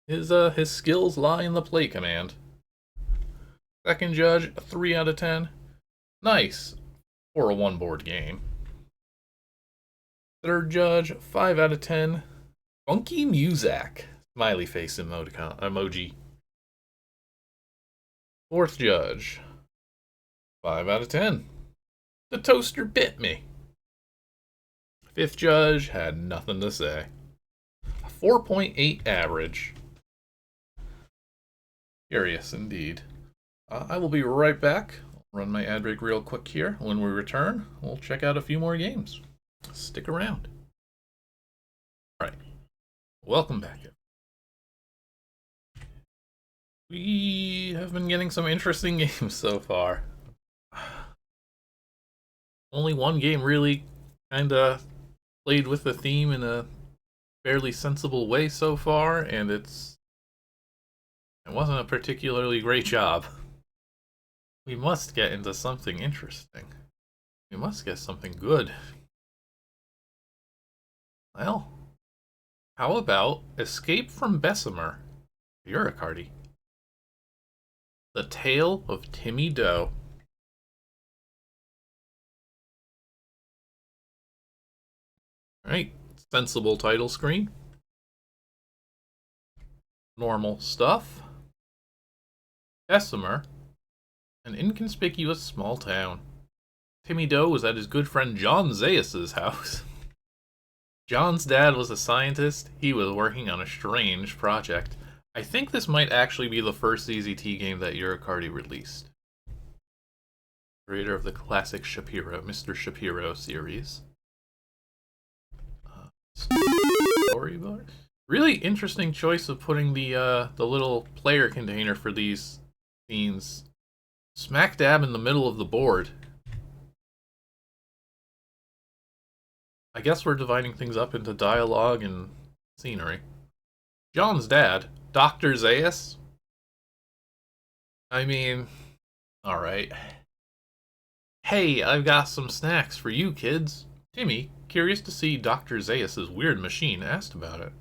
Speaker 1: his skills lie in the play command. Second judge, a 3 out of 10. Nice for a one-board game. Third judge, 5 out of 10. Funky Muzak. Smiley face emoji. Fourth judge. 5 out of 10. The toaster bit me. Fifth judge had nothing to say. A 4.8 average. Curious indeed. I will be right back. I'll run my ad break real quick here. When we return, we'll check out a few more games. Stick around. Alright. Welcome back. We have been getting some interesting games so far. Only one game really kinda played with the theme in a fairly sensible way so far, and it wasn't a particularly great job. We must get into something interesting. We must get something good. Well, how about Escape from Bessemer, Eurakarte? The Tale of Timmy Doe. Alright, sensible title screen. Normal stuff. Bessemer, an inconspicuous small town. Timmy Doe was at his good friend John Zaius' house. John's dad was a scientist. He was working on a strange project. I think this might actually be the first ZZT game that Eurakarte released. Creator of the classic Mr. Shapiro series. Storyboard. Really interesting choice of putting the little player container for these scenes smack dab in the middle of the board. I guess we're dividing things up into dialogue and scenery. John's dad, Dr. Zaius? I mean, alright. Hey, I've got some snacks for you kids. Timmy, curious to see Dr. Zaius' weird machine, asked about it.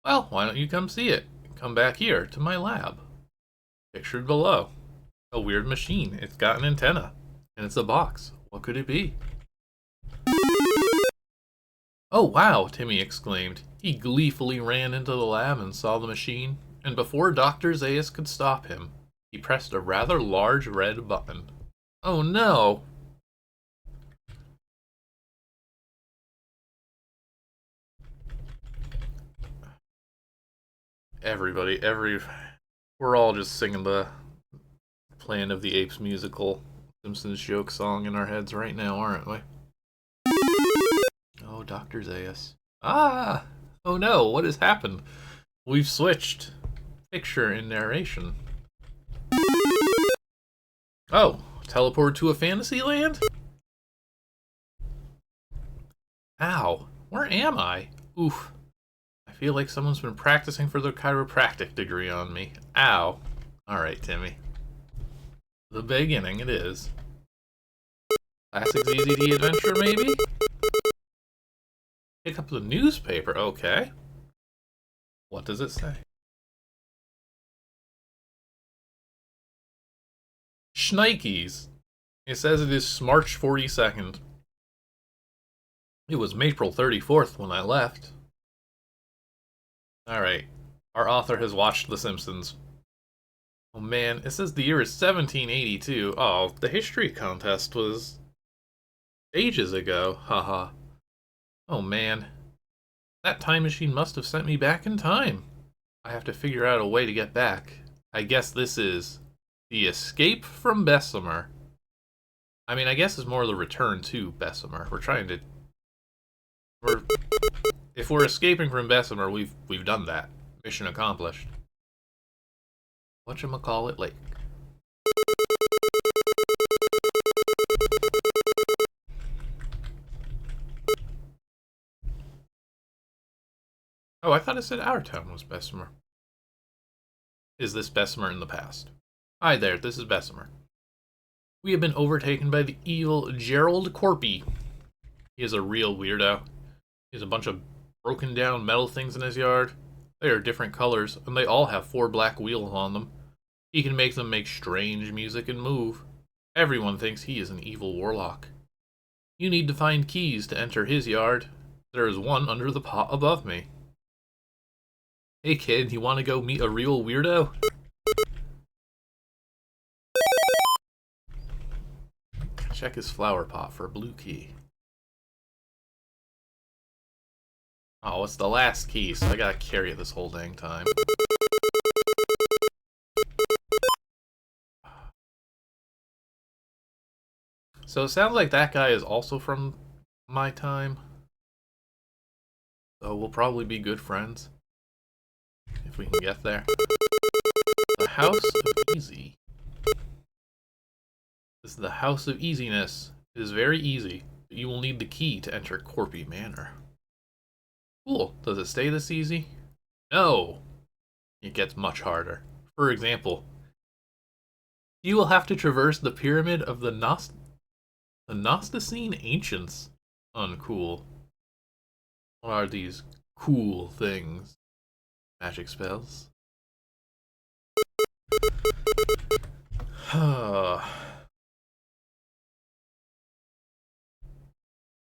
Speaker 1: Well, why don't you come see it? Come back here to my lab. Pictured below. A weird machine. It's got an antenna. And it's a box. What could it be? Oh wow, Timmy exclaimed. He gleefully ran into the lab and saw the machine, and before Dr. Zaius could stop him, he pressed a rather large red button. Oh no! We're all just singing the Planet of the Apes musical Simpsons joke song in our heads right now, aren't we? Oh, Dr. Zaius. Ah! Oh no, what has happened? We've switched picture and narration. Oh, teleport to a fantasy land? Ow, where am I? Oof. I feel like someone's been practicing for their chiropractic degree on me. Ow. Alright, Timmy. The beginning, it is. Classic ZZD adventure, maybe? Pick up the newspaper, okay. What does it say? Shnikes. It says it is March 42nd. It was April 34th when I left. Alright. Our author has watched The Simpsons. Oh man, it says the year is 1782. Oh, the history contest was ages ago. Haha. Oh man. That time machine must have sent me back in time. I have to figure out a way to get back. I guess this is the escape from Bessemer. I mean, I guess it's more the return to Bessemer. If we're escaping from Bessemer, we've done that. Mission accomplished. Whatchamacallit Lake. Oh, I thought it said our town was Bessemer. Is this Bessemer in the past? Hi there, this is Bessemer. We have been overtaken by the evil Gerald Corpy. He is a real weirdo. He has a bunch of broken down metal things in his yard. They are different colors, and they all have 4 black wheels on them. He can make them make strange music and move. Everyone thinks he is an evil warlock. You need to find keys to enter his yard. There is one under the pot above me. Hey kid, you want to go meet a real weirdo? Check his flower pot for a blue key. Oh, it's the last key, so I gotta carry it this whole dang time. So it sounds like that guy is also from my time. So we'll probably be good friends. If we can get there. The House of Easy. This is the House of Easiness. It is very easy, but you will need the key to enter Corpy Manor. Cool. Does it stay this easy? No! It gets much harder. For example, you will have to traverse the pyramid of the Gnostocene Ancients. Uncool. What are these cool things? Magic spells? Oh,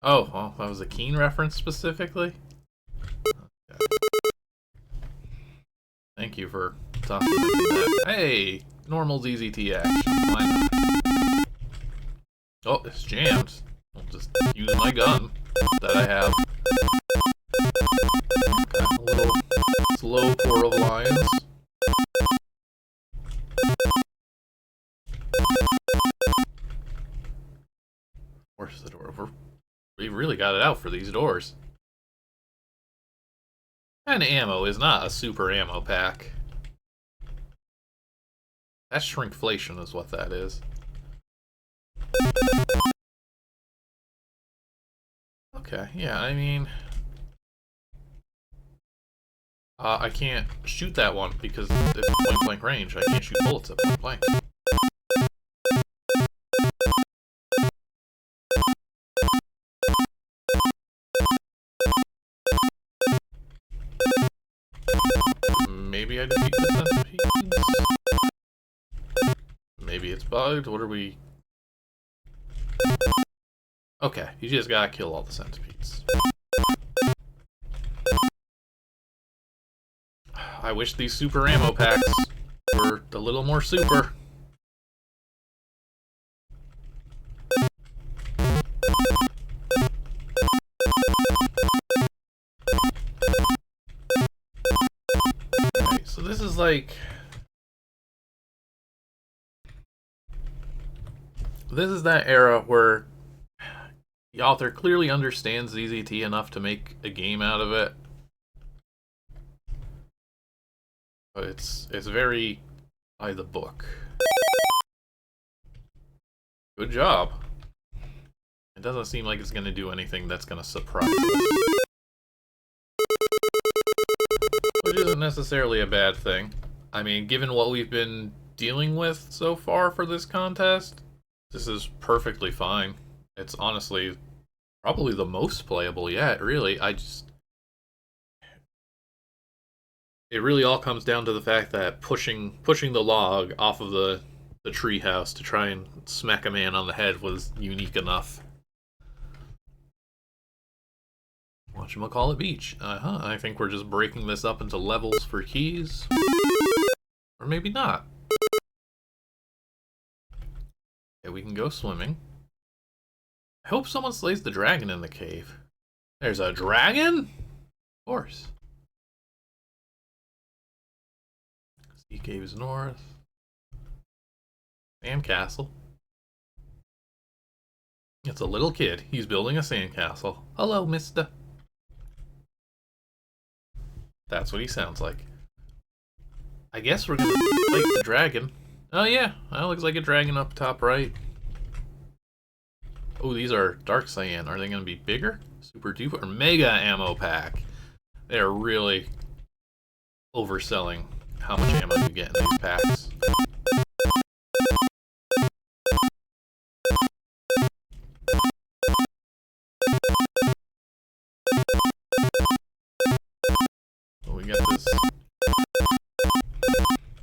Speaker 1: well, that was a Keen reference specifically? Okay. Thank you for talking about that. Hey! Normal ZZT action. Why not? Oh, it's jammed. I'll just use my gun that I have. Okay, a little slow pour of lions. Where's the door? We really got it out for these doors. And ammo is not a super ammo pack. That's shrinkflation is what that is. Okay, yeah, I mean... I can't shoot that one because it's point-blank range. I can't shoot bullets at point-blank. Maybe I defeat the centipedes? Maybe it's bugged. What are we... Okay, you just gotta kill all the centipedes. I wish these super ammo packs were a little more super. Alright, so this is like... This is that era where the author clearly understands ZZT enough to make a game out of it. But it's very by the book. Good job. It doesn't seem like it's going to do anything that's going to surprise us. Which isn't necessarily a bad thing. I mean, given what we've been dealing with so far for this contest, this is perfectly fine. It's honestly probably the most playable yet, really. It really all comes down to the fact that pushing the log off of the treehouse to try and smack a man on the head was unique enough. Whatchamacallit Beach. I think we're just breaking this up into levels for keys. Or maybe not. Okay, we can go swimming. I hope someone slays the dragon in the cave. There's a dragon? Of course. Sea caves north. Sandcastle. It's a little kid. He's building a sandcastle. Hello, mister. That's what he sounds like. I guess we're gonna fight the dragon. Oh yeah, that looks like a dragon up top right. Oh, these are dark cyan. Are they gonna be bigger? Super duper mega ammo pack. They're really overselling how much ammo you get in these packs. So we got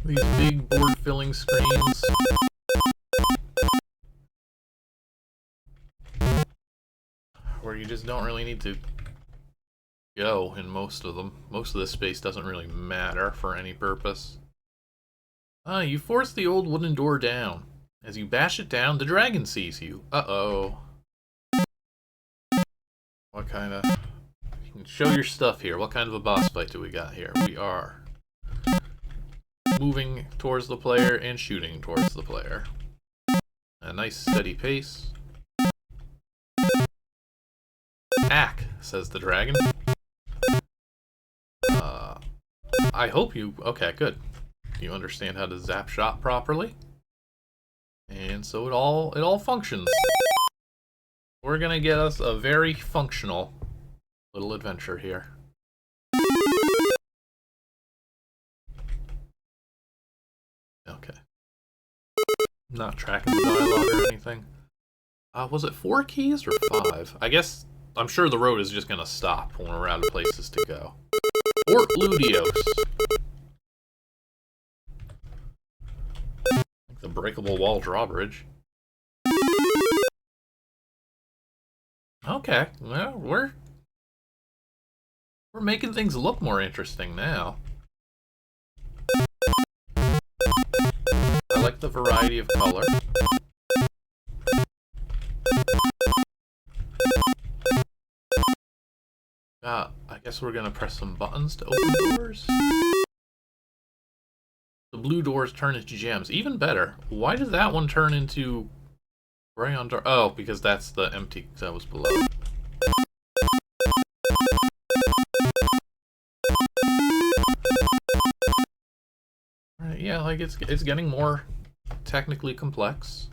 Speaker 1: these big board filling screens. Where you just don't really need to go in most of them. Most of this space doesn't really matter for any purpose. You force the old wooden door down. As you bash it down, the dragon sees you. Uh-oh. What kind of... You can show your stuff here. What kind of a boss fight do we got here? We are moving towards the player and shooting towards the player. A nice steady pace. Ack, says the dragon. I hope you... Okay, good. You understand how to zap shot properly. And so it all functions. We're gonna get us a very functional little adventure here. Okay. Not tracking the dialogue or anything. Was it 4 keys or 5? I guess, I'm sure the road is just gonna stop when we're out of places to go. Fort Ludios. Like the breakable wall drawbridge. Okay, well, we're making things look more interesting now. I like the variety of color. I guess we're gonna press some buttons to open doors. The blue doors turn into gems. Even better. Why does that one turn into gray on dark? Oh, because that's the empty that was below. Alright, yeah, like it's getting more technically complex.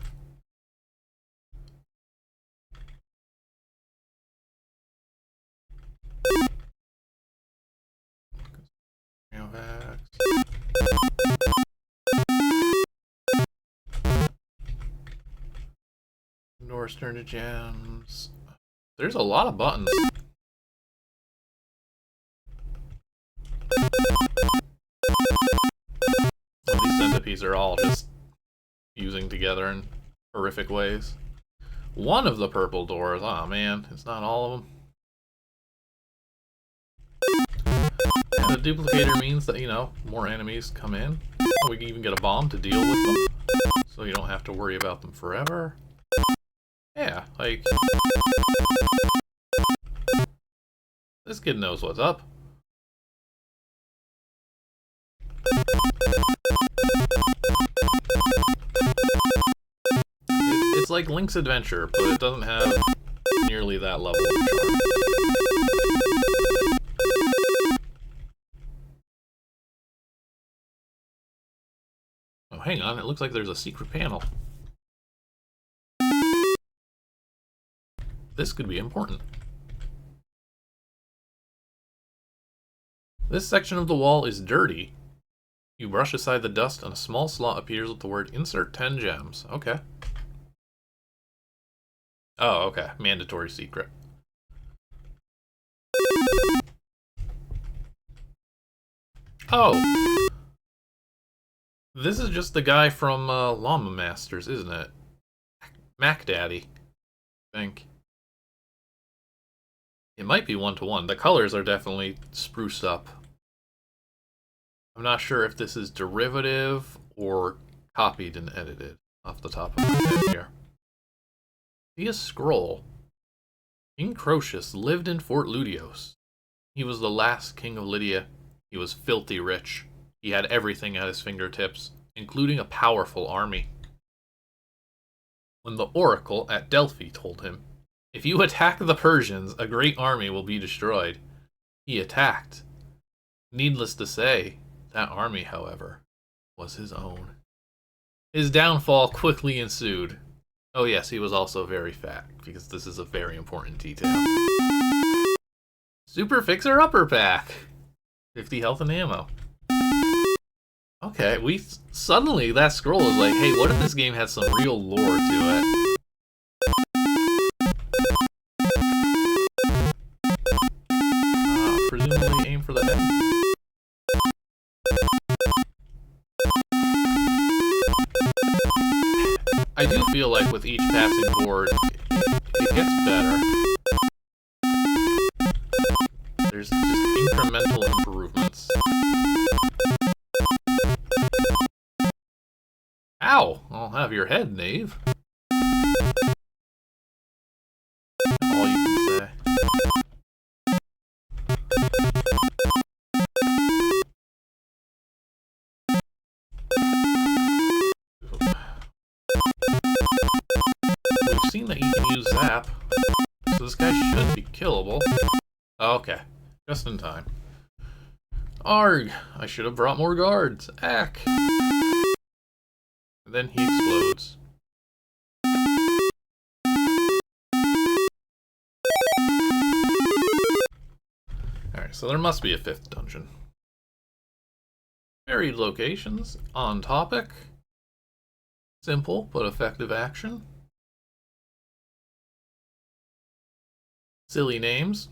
Speaker 1: Doors turn to gems. There's a lot of buttons. Well, these centipedes are all just fusing together in horrific ways. One of the purple doors, oh man, it's not all of them. And the duplicator means that, you know, more enemies come in. We can even get a bomb to deal with them, so you don't have to worry about them forever. Yeah, like... This kid knows what's up. It's like Link's Adventure, but it doesn't have nearly that level of charm. Oh, hang on, it looks like there's a secret panel. This could be important. This section of the wall is dirty. You brush aside the dust and a small slot appears with the word insert 10 gems. Okay. Oh, okay. Mandatory secret. Oh! This is just the guy from Llama Masters, isn't it? Mac Daddy, I think. It might be one-to-one. The colors are definitely spruced up. I'm not sure if this is derivative or copied and edited off the top of my head here. See a scroll. King Croesus lived in Fort Ludios. He was the last king of Lydia. He was filthy rich. He had everything at his fingertips, including a powerful army. When the oracle at Delphi told him, "If you attack the Persians, a great army will be destroyed," he attacked. Needless to say, that army, however, was his own. His downfall quickly ensued. Oh yes, he was also very fat, because this is a very important detail. Super Fixer Upper Pack! 50 health and ammo. Okay, suddenly that scroll is like, hey, what if this game had some real lore to it? Presumably aim for the head. I do feel like with each passing board, it gets better. There's your head, knave. All you can say. We've seen that you can use zap, so this guy should be killable. Okay, just in time. Arg! I should have brought more guards. Ack! And then he explodes. Alright, so there must be a 5th dungeon. Varied locations, on topic. Simple but effective action. Silly names.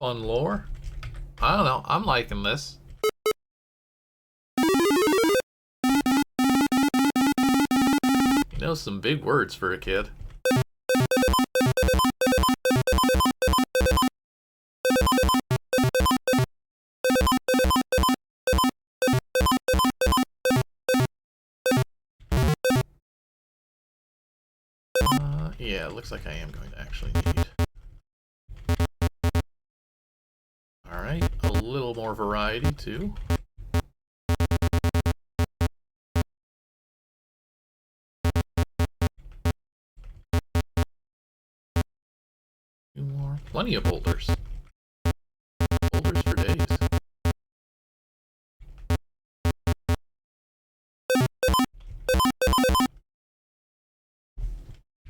Speaker 1: Fun lore. I don't know, I'm liking this. He knows some big words for a kid. Yeah, it looks like I am going to actually need... Alright, a little more variety too. Two more. Plenty of boulders. Boulders for days.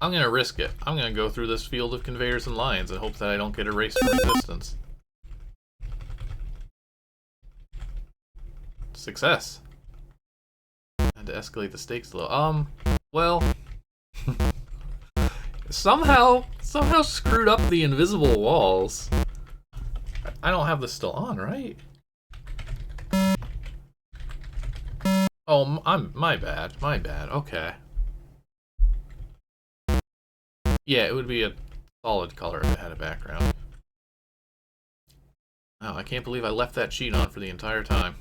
Speaker 1: I'm gonna risk it. I'm gonna go through this field of conveyors and lines and hope that I don't get erased from existence. Success. And to escalate the stakes a little. Well... somehow screwed up the invisible walls. I don't have this still on, right? Oh, my bad, okay. Yeah, it would be a solid color if it had a background. Wow, I can't believe I left that sheet on for the entire time.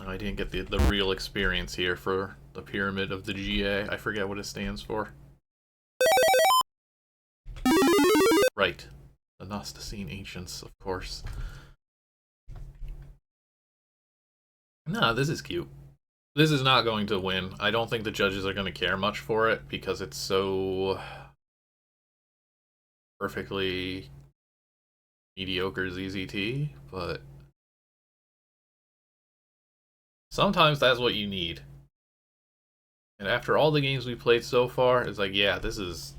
Speaker 1: I didn't get the real experience here for the Pyramid of the GA. I forget what it stands for. Right. The Gnostacene Ancients, of course. No, this is cute. This is not going to win. I don't think the judges are going to care much for it because it's so perfectly mediocre ZZT, but sometimes that's what you need. And after all the games we played so far, it's like, yeah, this is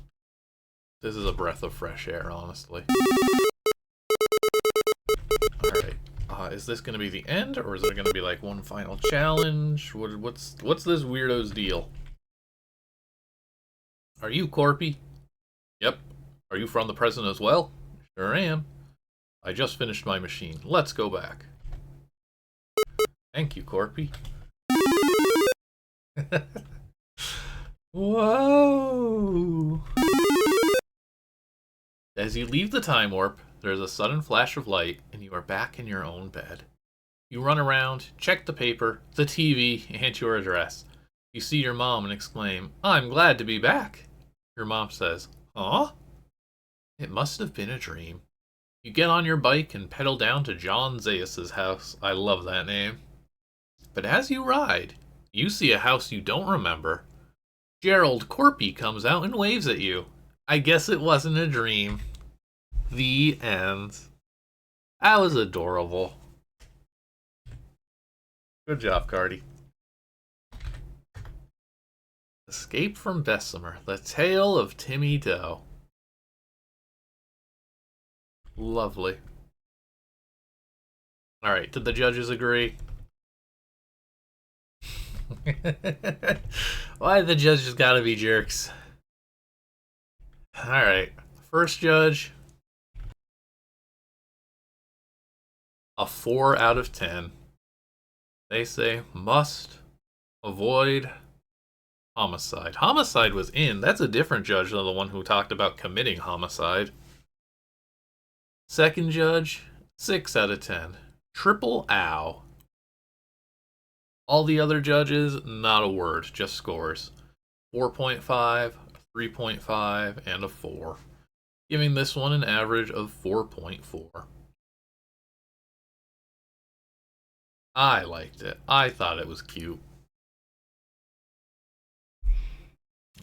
Speaker 1: a breath of fresh air, honestly. Alright. Is this going to be the end, or is there going to be like one final challenge? What's this weirdo's deal? Are you Corpy? Yep. Are you from the present as well? Sure am. I just finished my machine. Let's go back. Thank you, Corpy. Whoa! As you leave the time warp, there's a sudden flash of light, and you are back in your own bed. You run around, check the paper, the TV, and your address. You see your mom and exclaim, "I'm glad to be back." Your mom says, "Huh?" It must have been a dream. You get on your bike and pedal down to John Zaius' house. I love that name. But as you ride, you see a house you don't remember. Gerald Corpy comes out and waves at you. I guess it wasn't a dream. The end. That was adorable. Good job, Cardi. Escape from Bessemer. The Tale of Timmy Doe. Lovely. Alright, did the judges agree? Why the judges gotta be jerks? Alright, first judge. A 4 out of 10. They say must avoid homicide. Homicide was in. That's a different judge than the one who talked about committing homicide. Second judge, 6 out of 10. Triple ow. All the other judges, not a word, just scores. 4.5, 3.5, and a 4. Giving this one an average of 4.4. I liked it. I thought it was cute.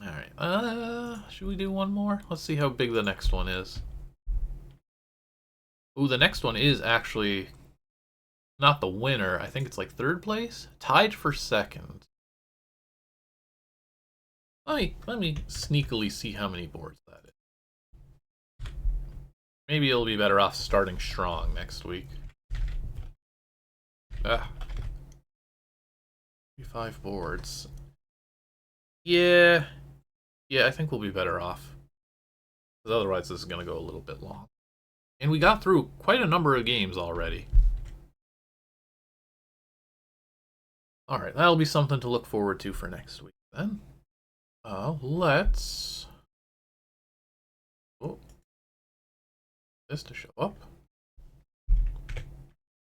Speaker 1: Alright, should we do one more? Let's see how big the next one is. Ooh, the next one is actually not the winner. I think it's like third place? Tied for second. Let me sneakily see how many boards that is. Maybe it'll be better off starting strong next week. 5 boards. Yeah, I think we'll be better off. Because otherwise this is going to go a little bit long. And we got through quite a number of games already. Alright, that'll be something to look forward to for next week then. Let's... Oh. This to show up.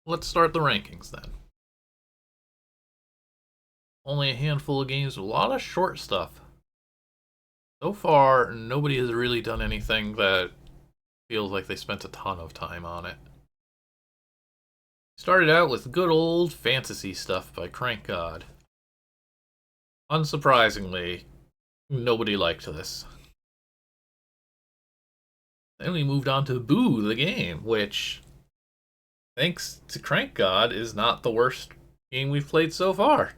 Speaker 1: Let's start the rankings then. Only a handful of games, a lot of short stuff. So far, nobody has really done anything that feels like they spent a ton of time on it. Started out with good old Phantasy Stuff by craNKGod. Unsurprisingly, nobody liked this. Then we moved on to Boo the Game, which, thanks to craNKGod, is not the worst game we've played so far.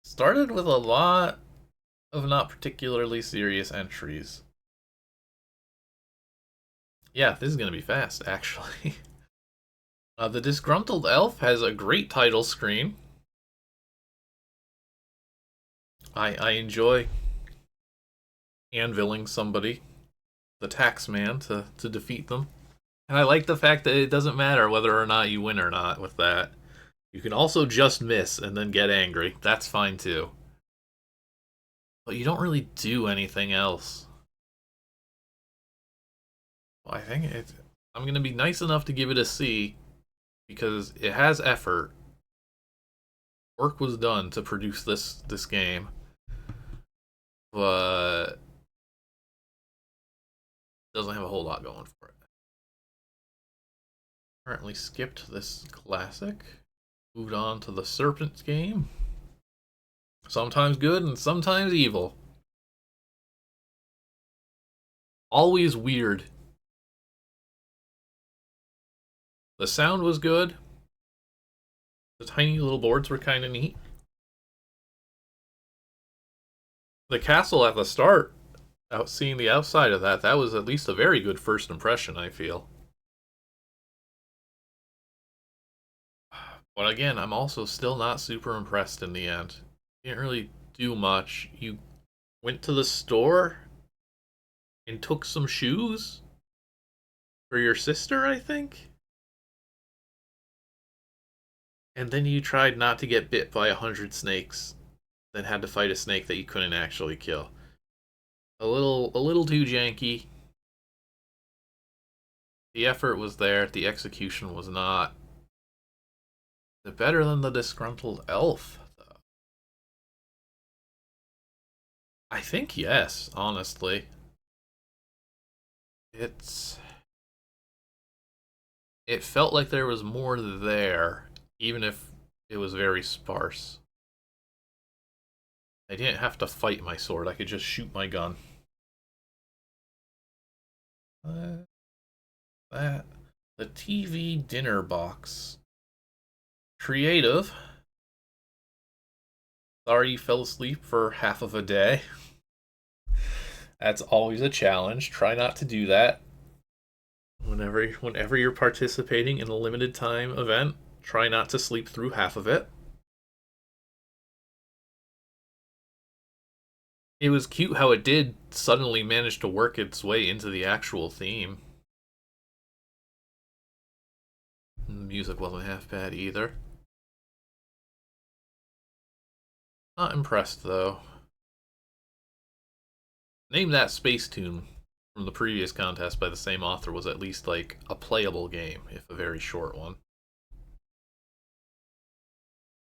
Speaker 1: Started with a lot of not particularly serious entries. Yeah, this is going to be fast, actually. The Disgruntled Elf has a great title screen. I enjoy anviling somebody, the tax man, to defeat them. And I like the fact that it doesn't matter whether or not you win or not with that. You can also just miss and then get angry. That's fine too. But you don't really do anything else. Well, I think I'm going to be nice enough to give it a C because it has effort. Work was done to produce this game. But it doesn't have a whole lot going for it. Currently skipped this classic. Moved on to the Serpants game. Sometimes good and sometimes evil. Always weird. The sound was good. The tiny little boards were kind of neat. The castle at the start, seeing the outside of that was at least a very good first impression, I feel. But again, I'm also still not super impressed in the end. Didn't really do much. You went to the store and took some shoes for your sister, I think? And then you tried not to get bit by 100 snakes, then had to fight a snake that you couldn't actually kill. A little too janky. The effort was there, the execution was not. Better than the Disgruntled Elf, though. I think yes, honestly. It felt like there was more there, even if it was very sparse. I didn't have to fight my sword, I could just shoot my gun. The TV dinner box. Creative. Sorry you fell asleep for half of a day. That's always a challenge. Try not to do that. Whenever you're participating in a limited time event, try not to sleep through half of it. It was cute how it did suddenly manage to work its way into the actual theme. The music wasn't half bad either. Not impressed, though. Name That Space Tune from the previous contest by the same author was at least, like, a playable game, if a very short one.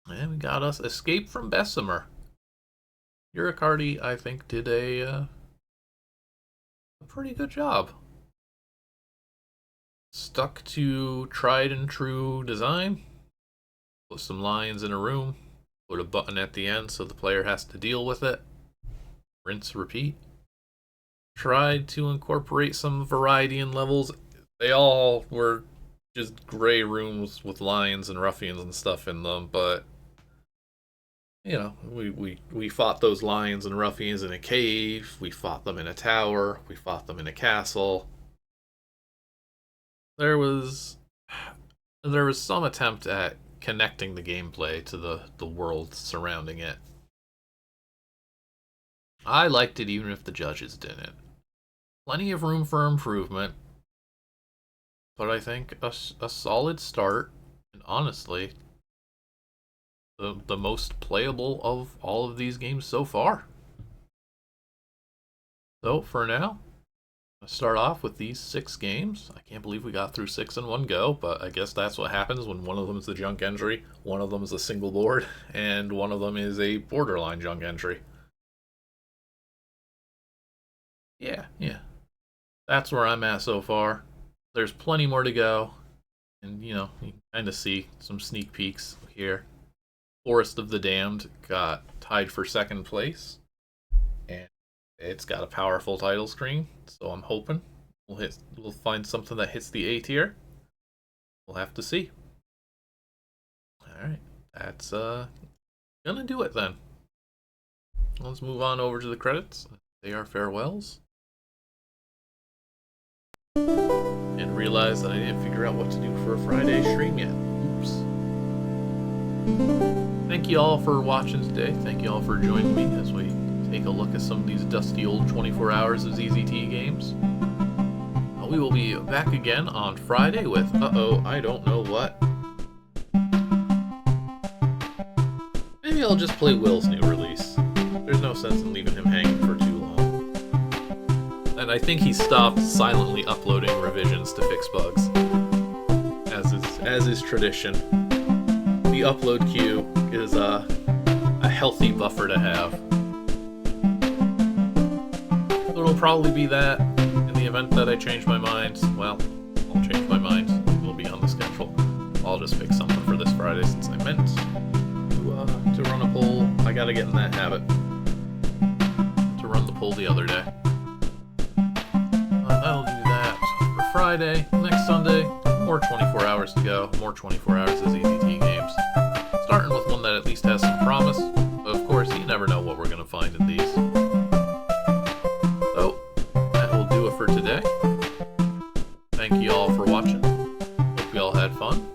Speaker 1: And we got us Escape from Bessemer. Eurakarte, I think, did a pretty good job. Stuck to tried and true design. Put some lions in a room. Put a button at the end so the player has to deal with it. Rinse, repeat. Tried to incorporate some variety in levels. They all were just gray rooms with lions and ruffians and stuff in them, but you know, we fought those lions and ruffians in a cave, we fought them in a tower, we fought them in a castle. There was some attempt at connecting the gameplay to the world surrounding it. I liked it even if the judges didn't. Plenty of room for improvement, but I think a solid start, and honestly, the most playable of all of these games so far. So for now, I'll start off with these 6 games. I can't believe we got through 6 in one go, but I guess that's what happens when one of them is the junk entry, one of them is a single board, and one of them is a borderline junk entry. Yeah. That's where I'm at so far. There's plenty more to go, and you know, you can kind of see some sneak peeks here. Forest of the Damned got tied for 2nd place, and it's got a powerful title screen, so I'm hoping we'll find something that hits the A tier. We'll have to see. Alright, that's gonna do it then. Let's move on over to the credits. They are farewells. And realize that I didn't figure out what to do for a Friday stream yet. Oops. Thank you all for watching today. Thank you all for joining me as we take a look at some of these dusty old 24 hours of ZZT games. We will be back again on Friday with, I don't know what. Maybe I'll just play Will's new release. There's no sense in leaving him hanging for too long. And I think he stopped silently uploading revisions to fix bugs. As is tradition. The upload queue is a healthy buffer to have. So it'll probably be that. In the event that I change my mind, well, I'll change my mind. It'll be on the schedule. I'll just pick something for this Friday since I meant to run a poll. I gotta get in that habit. To run the poll the other day. That'll do that for Friday. Next Sunday, more 24 hours to go. More 24 hours of ZZT games. Starting with one that at least has some promise. But of course, you never know what we're going to find in these. So, that will do it for today. Thank you all for watching. Hope you all had fun.